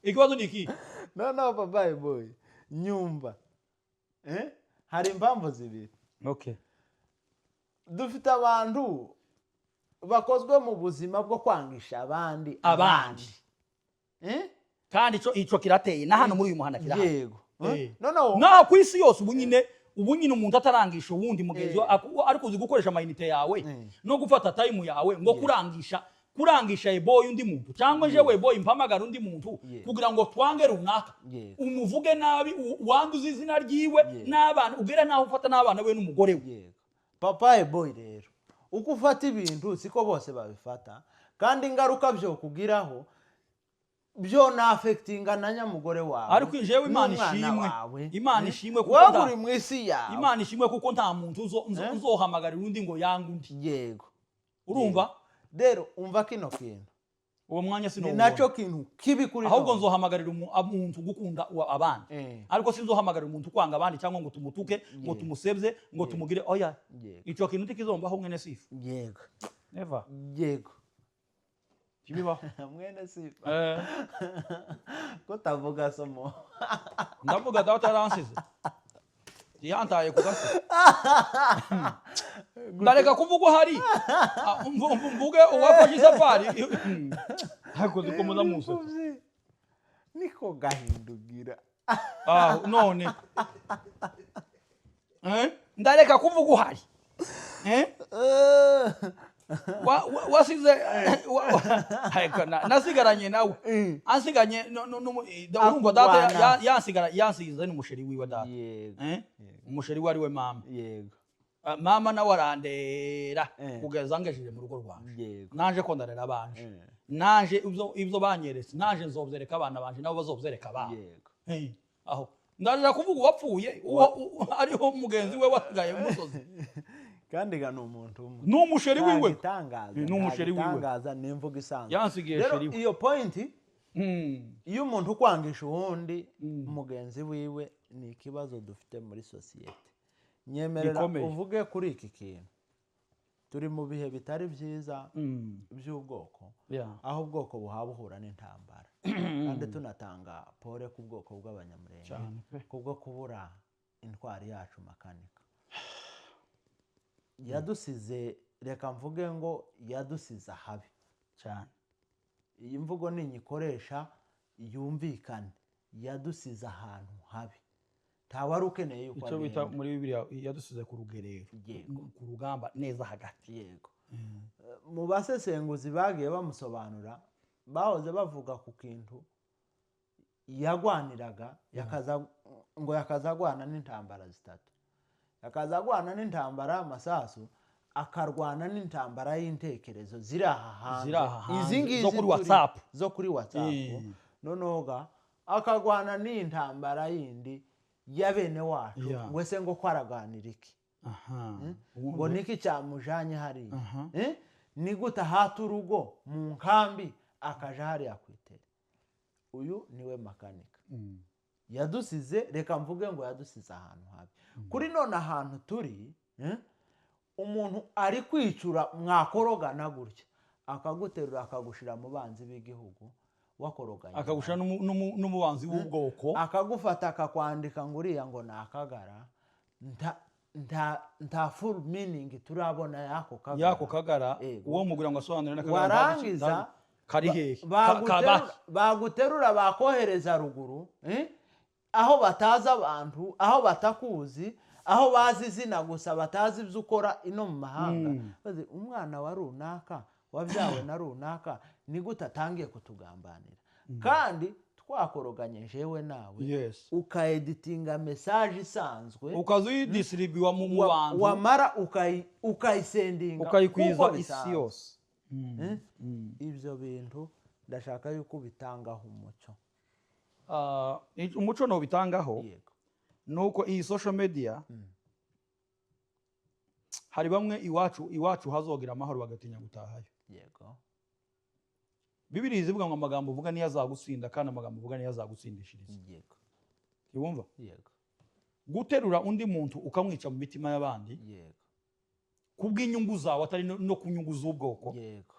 ikibazo ni iki no Papaye Boy nyumva hari impamvu zibiri dufite abantu bakozwe mu buzima bwo kwangisha abandi kandi ico kirateye na hano muri uyu muhanda kirahari yego naho ku isi yose ubu nyine umuntu atarangisha uwundi mugenzi ariko uzi gukoresha amayinite yawe no gufata time yawe ngo kurangisha boy undi muntu cyangwa jewe boy mpamagara undi muntu kugira ngo twange runaka umuvuge nabi wanduza izina ryiwe n'abana ugere naho ufata n'abana we n'umugore we Papaye Boy rero uko ufata ibintu siko bose babifata kandi ingaruka byo kugiraho byo na affectinga na nyamugore wawe ariko jewe Imana ishimwe kuko waburi mu isi yawe Imana ishimwe kuko nta muntu nzohamagarira undi ngo yanga undi yego urumva rero umva kino kintu uwo mwanya ni naco kintu kibi kuri ahubwo nzohamagarira umuntu gukunda abandi ariko sinzohamagarira umuntu kwanga abandi cyangwa ngo tumutuke ngo tumusebye ngo tumugire oya ico kintu tikizombaho mwene sifa yego never yego kibiba mwene sifa ko tavuga somo ndavuga data aransize yantaye kugase ndareka kuvuga hari mvuge uwafashe safari hako zikomoza muso niko gahindugira none ndareka kuvuga hari wasize nasigaranye nawe ansiganye urumva data yansize n'umusheri wiwe data umusheri we ari we mama mama nawe arandera kugeza ngejeje mu rugo rwanje naje ko ndarera abanje naje ibyo banyeretse naje nzobyereka abana banje nabo bazobyereka abana aho ndarira kuvuga uwapfuye ariho mugenzi we wasigaye umusozi kandi ga n'umuntu umwe n'umusheri wiwe n'umusheri wiwe tangaza n'imvuga isanzwe yansigiye sheri we iyo point iyo umuntu kwangisha uwundi mugenzi wiwe ni ikibazo dufite muri societe nyemerera uvuge kuri iki kintu turi mu bihe bitari byiza by'ubwoko aho ubwoko buhura n'intambara kandi tunatanga pole ku bwoko bw'abanyamurenge kubwo kubura intwari yacu makanika yadusize reka mvuge ngo yadusize ahabi cyane. iyi mvugo ninyikoresha yumvikane yadusize ahantu habi ntawari ukeneye yuko icyo bita muri Bibiliya yadusize ku rugerero ku rugamba neza hagati. Yego. Mu basesenguzi bagiye bamusobanura bahoze bavuga ku kintu yagwaniraga yakazagwana n'intambara zitatu. Yakazagwana n'intambara amasasu akarwana n'intambara y'intekerezo ziri aha hanze izi ngizi zo kuri WhatsApp noneho akarwana n'intambara yindi ya bene wacu wese ngo kwaraganira iki ngo niki cyamujanye hari ni guta hatu urugo mu nkambi akaja hari akwitere. Uyu niwe makanika yadusize reka mvuge ngo yadusize ahantu habi kuri none ahantu turi umuntu ari kwicura mwakorogana gutya akaguterura akagushira mu banzi b'igihugu wakoroganye akagushira n'umubanzi w'ubwoko akagufata akakwandika ngo uriya ngo nakagara nta full meaning turabona yako kagara uwo mugura ngo asobanure n'akagara warangiza kari hehe baguterura bakohereza ruguru aho batazi abantu aho batakuzi aho bazi izina gusa batazi ibyo ukora ino mu mahanga umwana wa runaka wabyawe na runaka ni gute atangiye kutugambanira kandi twakoroganye jewe nawe ukaeditinga message isanzwe ukazuyidistribuwa mu bantu wamara ukayisendinga ukayikwiza isi yose. Ibyo bintu ndashaka yuko bitangaho umuco. Umuco no bitangaho nuko iyi social media hari bamwe iwacu hazogira amahoro bagatinya gutahayo. Yego. Bibiliya ivuga ngo amagambo uvuga niyo azagutsinda kandi amagambo uvuga niyo azagutsindishiriza. Yego. Yumva? Yego. Guterura undi muntu ukamwica mu mitima y'abandi. Yego. Kubw'inyungu zawe atari no kunyungu z'ubwoko. Yego.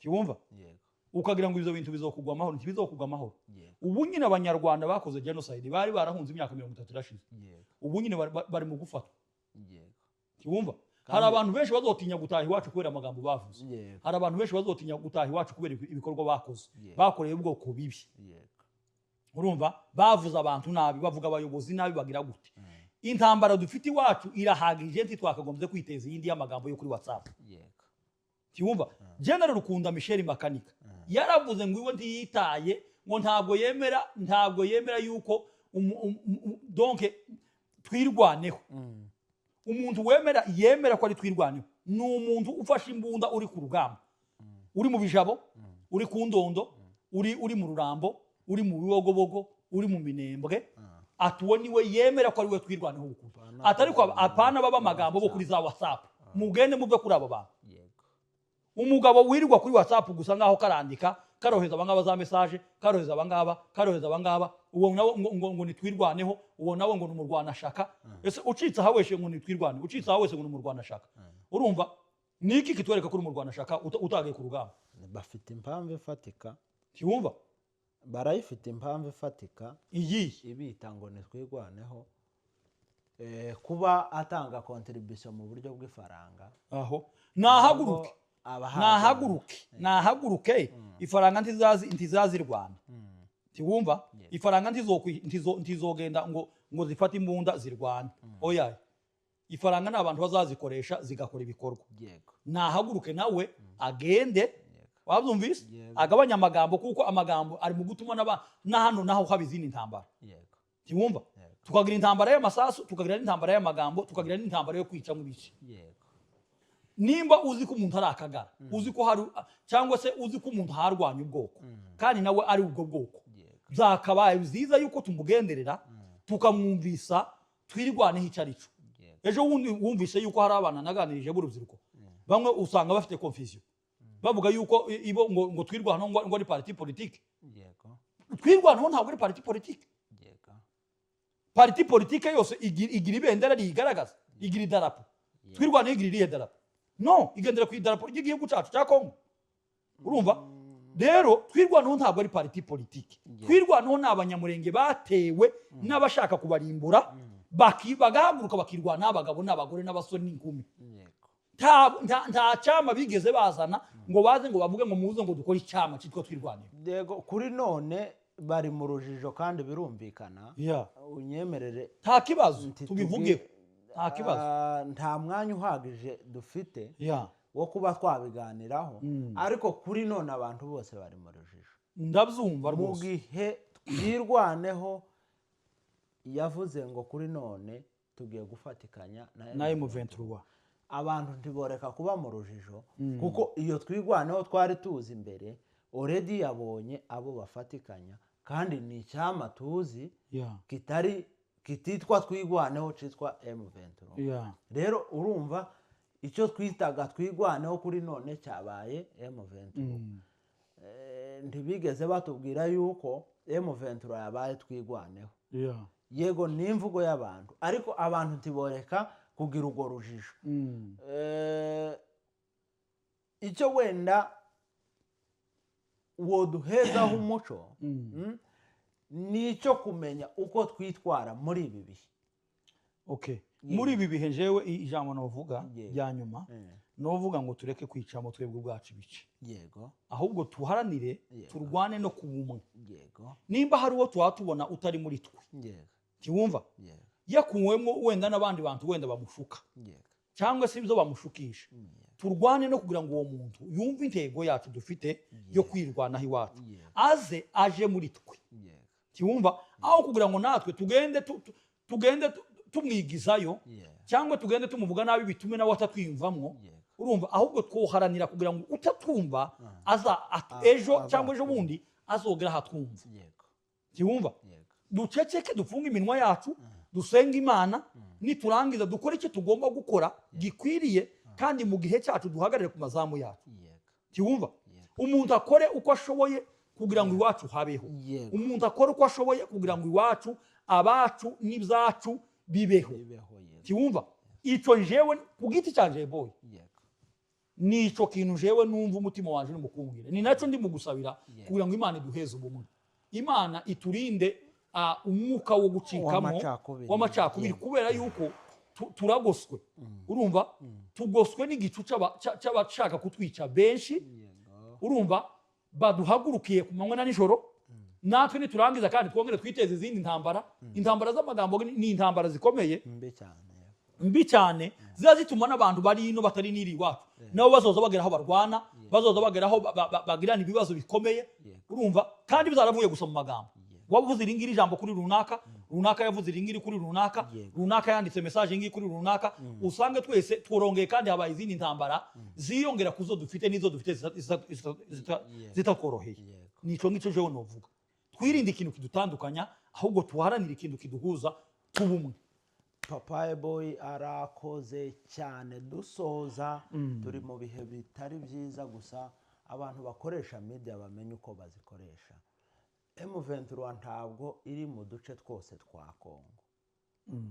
Yumva? Yego. Ukagira ngo ibyo bintu bizokugwa amahoro ntibizokugwa amahoro. Yego. Ubu nyine abanyarwanda bakoze genocide bari barahunze imyaka 30 irashize. Yego. Ubu nyine bari mu gufatwa. Yego. Yumva? Hari abantu benshi bazotinya gutaha iwacu kubera amagambo bavuze. Hari abantu benshi bazotinya gutaha iwacu kubera ibikorwa bakoze. Bakoreye ubwoko bibi. Urumva? Bavuze abantu nabi, bavuga abayobozi nabi bagira gute. Intambara dufite iwacu irahagije nti twakagombye kwiteza iyindi y'amagambo yo kuri WhatsApp. Yego. Kiwumva? General Rukunda Michel Makanika yaravuze ngo iwe ntiyitaye ngo ntabwo yemera yuko donc twirwaneho. Umuntu yemera ko ari twirwaneho ni umuntu ufashe imbunda uri ku rugamba uri mu bijabo uri ku ndondo uri mu rurambo uri mu bibogobogo uri mu minembwe atuwe niwe yemera ko ari we twirwaneho ukuri atari ko apana baba amagambo bo kuri za WhatsApp mugende mubyo kuri abo bantu. Umugabo wirirwa kuri WhatsApp gusa ngaho karandika karoheza abangaba za message karoheza abangaba uwo nawo ngo nitwirwaneho uwo nawo ngo numurwana shaka ese ucitsa haweshe ngo nitwirwane ucitsa haweshe ngo numurwana shaka. Urumva niki kitwereka kuri umurwana shaka utagiye ku rugamba bafite impamvu ifatika. Kiwumva? Barayifite impamvu ifatika iyi ibita ngo nitwirwaneho kuba atanga contribution mu buryo bw'ifaranga aho nahaguruke ifaranga ntizazirwana. Tiwumva? Ifaranga ntizogenda ngo zifate imbunda zirwana. Oya, ifaranga n'abantu bazazikoresha zigakora ibikorwa. Nahaguruke nawe agende wabyumvise agabanya amagambo kuko amagambo ari mu gutuma n'ahano naho haba izindi ntambara. Tiwumva? Tukagira intambara y'amasasu tukagira n'intambara y'amagambo tukagira n'intambara yo kwica mu bice. Nimba uzi ko umuntu ari akagara uzi ko hari cyangwa se uzi ko umuntu harwanya ubwoko kandi nawe ari ubwo bwoko byakabaye biziza yuko tumugenderera tukamwumvisa twirwaneho icarico. Ejo wumvise yuko hari abana naganirije b'urubyiruko bamwe usanga bafite confusion bavuga yuko ibo ngo twirwanaho ngo ari parti politique. Twirwanaho ntabwo ari parti politique. Parti politique yose igira ibendera rigaragaza igira idarapo. Twirwanaho igira irihe darapo? No, igendera ku idarapo ry'igihugu cyacu cya Kongo. Urumva? Rero twirwanaho ntabwo ari parti politique. Twirwanaho n'abanyamurenge batewe n'abashaka kubarimbura bagahaguruka bakirwana abagabo n'abagore n'abasore n'inkumi. nta cyama bigeze bazana ngo baze ngo bavuge ngo muze ngo dukore icyama cyitwa twirwanira. Yego kuri none bari mu rujijo kandi birumvikana. Unyemerere nta kibazo tubivuge, nta kibazo, nta mwanya uhagije dufite wo kuba twabiganiraho, ariko kuri none abantu bose bari mu rujijo. Ndabyumva rwose. Mu gihe twirwaneho yavuze ngo kuri none tugiye gufatikanya na M23, abantu ntiboreka kuba mu rujijo kuko iyo twirwaneho twari tuzi imbere already yabonye abo bafatikanya, kandi ni icyama tuzi kititwa twirwaneho cyitwa M23. Rero urumva icyo twitaga twirwaneho kuri none cyabaye M23. Ntibigeze batubwira yuko M23 yabaye twirwaneho. Yego ni imvugo y'abantu, ariko abantu ntiboreka kugira urwo rujijo. Icyo wenda woduhezaho umuco ni icyo kumenya uko twitwara muri ibi bihe. Muri ibi bihe jewe ijambo novuga rya nyuma novuga ngo tureke kwicamo twebwe ubwacu ibice. Ahubwo tuharanire turwane no kubumwe. Nimba hari uwo twatubona utari muri twe, kiwumva yakuwemo wenda n'abandi bantu wenda bamushuka cyangwa se ibyo bamushukisha, turwane no kugira ngo uwo muntu yumve intego yacu dufite yo kwirwanaho iwacu, aje muri twe, kiwumva, aho kugira ngo natwe tugende tumwigizayo cyangwa tugende tumuvuga nabi bitume nawe atatwiyumvamwo. Urumva, ahubwo twoharanira kugira ngo utatumva ejo cyangwa ejo bundi azogera hatwumva, kiwumva. Duceceke, dufunge iminwa yacu, dusenga Imana, niturangiza dukora icyo tugomba gukora gikwiriye, kandi mu gihe cyacu duhagarare ku mazamu yacu, kiwumva. Umuntu akore uko ashoboye kugira ngo iwacu habeho, umuntu akore uko ashoboye kugira ngo iwacu abacu n'ibyacu bibeho, kiwumva. Icyo jewe ku giti cyanje boy, nico kintu jewe numva umutima wanje n'umukungire, ni nacyo ndi mu gusabira kugira ngo Imana iduheze ubumwe, Imana iturinde umwuka wo gucikamo w'amacakubiri, kubera yuko turagoswe. Urumva, tugoswe n'igicu cy'abashaka kutwica benshi. Urumva, baduhagurukiye ku manywa na nijoro, natwe niturangiza kandi twongere twiteze izindi ntambara. Intambara z'amagambo ni intambara zikomeye mbi cyane, ziza zituma n'abantu bari ino batari niri iwacu nabo bazoza bagera aho barwana, bazoza bagera aho bagirana ibibazo bikomeye. Urumva, kandi bizaravuye gusa mu magambo. Wavuze iringiri ijambo kuri runaka yavuze iringiri kuri runaka yanditse message ngi kuri runaka, usange twese tworongeye kandi habaye izindi ntambara ziyongera kuzo dufite nizo dufite zitakoroheye. Nico ngico jewe novuga, twirinde ikintu kidutandukanya, ahubwo tuharanira ikintu kiduhuza kubumwe. Papa Boy arakoze cyane. Dusoza, turi mu bihe bitari byiza, gusa abantu bakoresha media bamenye uko bazikoresha. M23 ntabwo iri mu duce twose twa Kongo,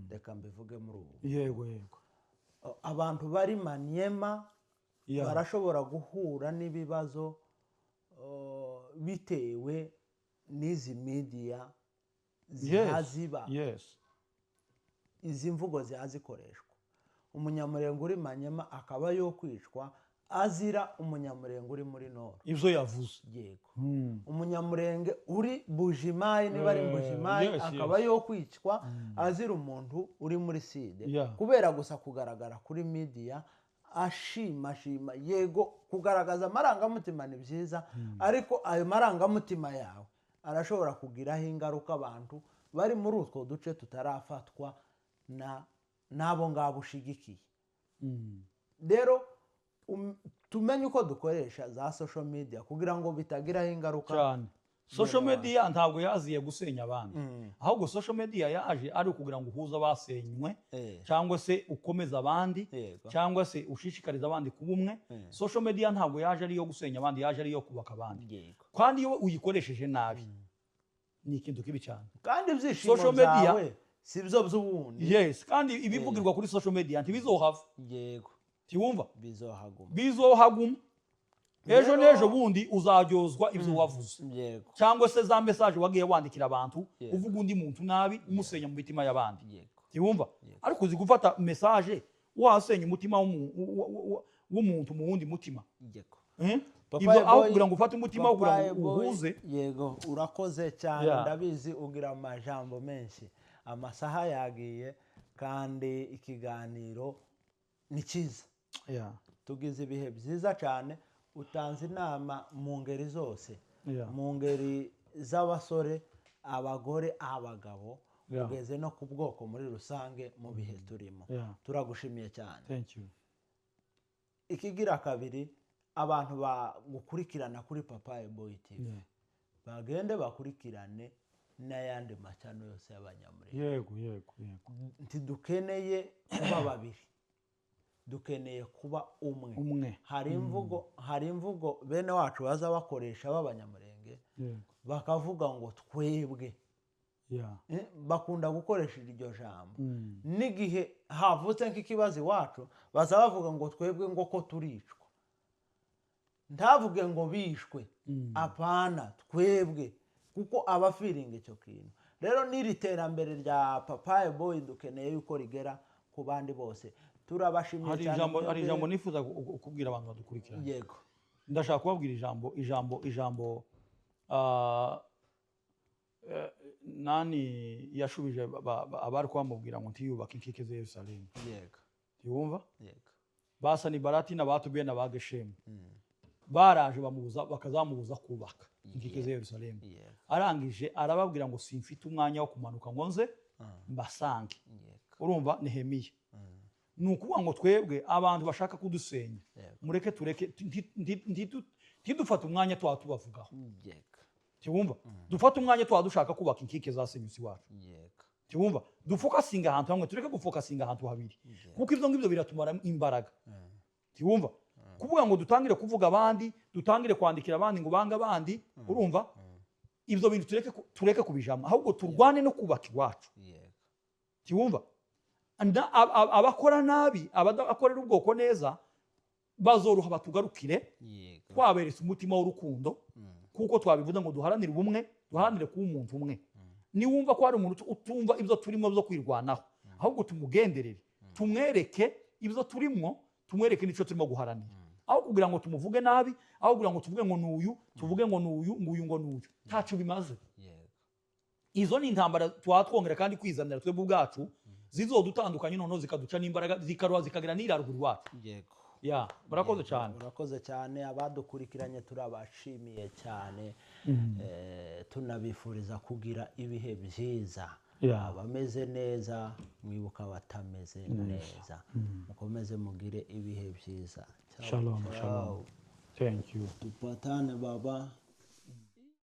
reka mbivuge muri ubu. Yego. Abantu bari Maniema barashobora guhura n'ibibazo bitewe n'izi media ziba. Izi mvugo zikoreshwa. Umunyamurenge uri Maniema akaba yo kwicwa azira umunyamurenge uri muri Nord. Ivyo yavuze. Yego. Umunyamurenge uri Bujimayi, niba ari Bujimayi, akaba yo kwicwa azira umuntu uri muri Side, kubera gusa kugaragara kuri media ashima. Yego, kugaragaza amarangamutima ni byiza, ariko ayo marangamutima yawe arashobora kugiraho ingaruka abantu bari muri utwo duce tutarafatwa n'abo ngabo ushigikiye. Rero tumenye uko dukoresha za social media kugira ngo bitagiraho ingaruka cyane. Social media ntabwo yaziye gusenya abandi, ahubwo social media yaje ari kugira ngo uhuza basenywe, cyangwa se ukomeza abandi, cyangwa se ushishikariza abandi kubumwe. Social media ntabwo yaje ari yo gusenya abandi, yaje ari yo kubaka abandi. Kandi iyo uyikoresheje nabi ni ikintu kibi cyane, kandi ibyishimo byawe sibyo by'ubundi. Kandi ibivugirwa kuri social media ntibizohava. Yego, tiwumva, bizohaguma. Ejo n'ejo bundi uzaryozwa ibyo wavuze, cyangwa se za message wagiye wandikira abantu uvuga undi muntu nabi umusenya mu mitima y'abandi. Tiwumva, ariko uzi gufata message wasenya umutima w'umuntu mu wundi mutima yego ibyo aho kugira ngo ufate umutima wo kugira ngo uhuze. Yego urakoze cyane ndabizi ugira amajambo menshi, amasaha yagiye kandi ikiganiro ni cyiza. Tugize ibihe byiza cyane, utanze inama mu ngeri zose, mu ngeri z'abasore, abagore, abagabo, ugeze no ku bwoko muri rusange mu bihe turimo. Turagushimiye cyane. Thank you. Ikigira kabiri, abantu bagukurikirana kuri Papa Boy TV bagende bakurikirane n'ayandi macano yose y'abanyamurenge. Yego. Ntidukeneye kuba babiri, dukeneye kuba umwe. Hari imvugo bene wacu baza bakoresha b'abanyamurenge bakavuga ngo twebwe. Bakunda gukoresha iryo jambo n'igihe havutse nk'ikibazo iwacu baza bavuga ngo twebwe ngo ko turicwa. Ntavuge ngo bishwe, apana, twebwe, kuko abafiringa icyo kintu. Rero n'iri terambere rya Papa Boy dukeneye yuko rigera ku bandi bose. Turabashimiye cyane. Hari ijambo nifuza kubwira abantu badukurikirana. Yego. Ndashaka kubabwira ijambo nani yashubije abari kwamubwira ngo ntiyubake inkike za Yerusalemu. Yego. Yumva? Yego. Basa ni Barati na Batubiye na Bageshemu. Baraje bakazamubuza kubaka inkike za Yerusalemu. Arangije arababwira ngo simfite umwanya wo kumanuka ngo nze mbasange. Urumva Nehemiya. Nukuvuga ngo twebwe abantu bashaka kudusenya, mureke tureke ntidufate umwanya tubavugaho. Tiwumva dufate umwanya dushaka kubaka inkike za senyusi wacu. Tiwumva dufokasinga ahantu hamwe, tureke gufokasinga ahantu habiri, kuko ivyo ngibyo biratumara imbaraga. Tiwumva kuvuga ngo dutangire kuvuga abandi, dutangire kwandikira abandi ngo banga abandi, urumva ivyo bintu tureke kubijamwa, ahubwo turwane no kubaka iwacu. Tiwumva abakora nabi, abakorera ubwoko neza bazoroha batugarukire, twaberetse umutima w'urukundo, kuko twabivuze ngo duharanire ubumwe, duharanire kuba umuntu umwe. Niwumva ko hari umuntu utumva ibyo turimo byo kwirwanaho, ahubwo tumugenderere, tumwereke ibyo turimo, tumwereke n'icyo turimo guharanira. Aho kugira ngo tumuvuge nabi, aho kugira ngo tuvuge ngo nuyu, tuvuge ngo nuyu, nguyu ngo nuyu, ntacyo bimaze. Izo ni intambara twatwongera kandi kwizanira twebwe ubwacu, zizodutandukanye noneho zikaduca n'imbaraga, zikaruha zikagira n'iraruguru iwacu. Yego. Murakoze cyane. Murakoze cyane, abadukurikiranye turabashimiye cyane. Tunabifuriza kugira ibihe byiza. Abameze neza mwibuka batameze neza. Mukomeze mugire ibihe byiza. Shalom. Thank you. Tupatane baba.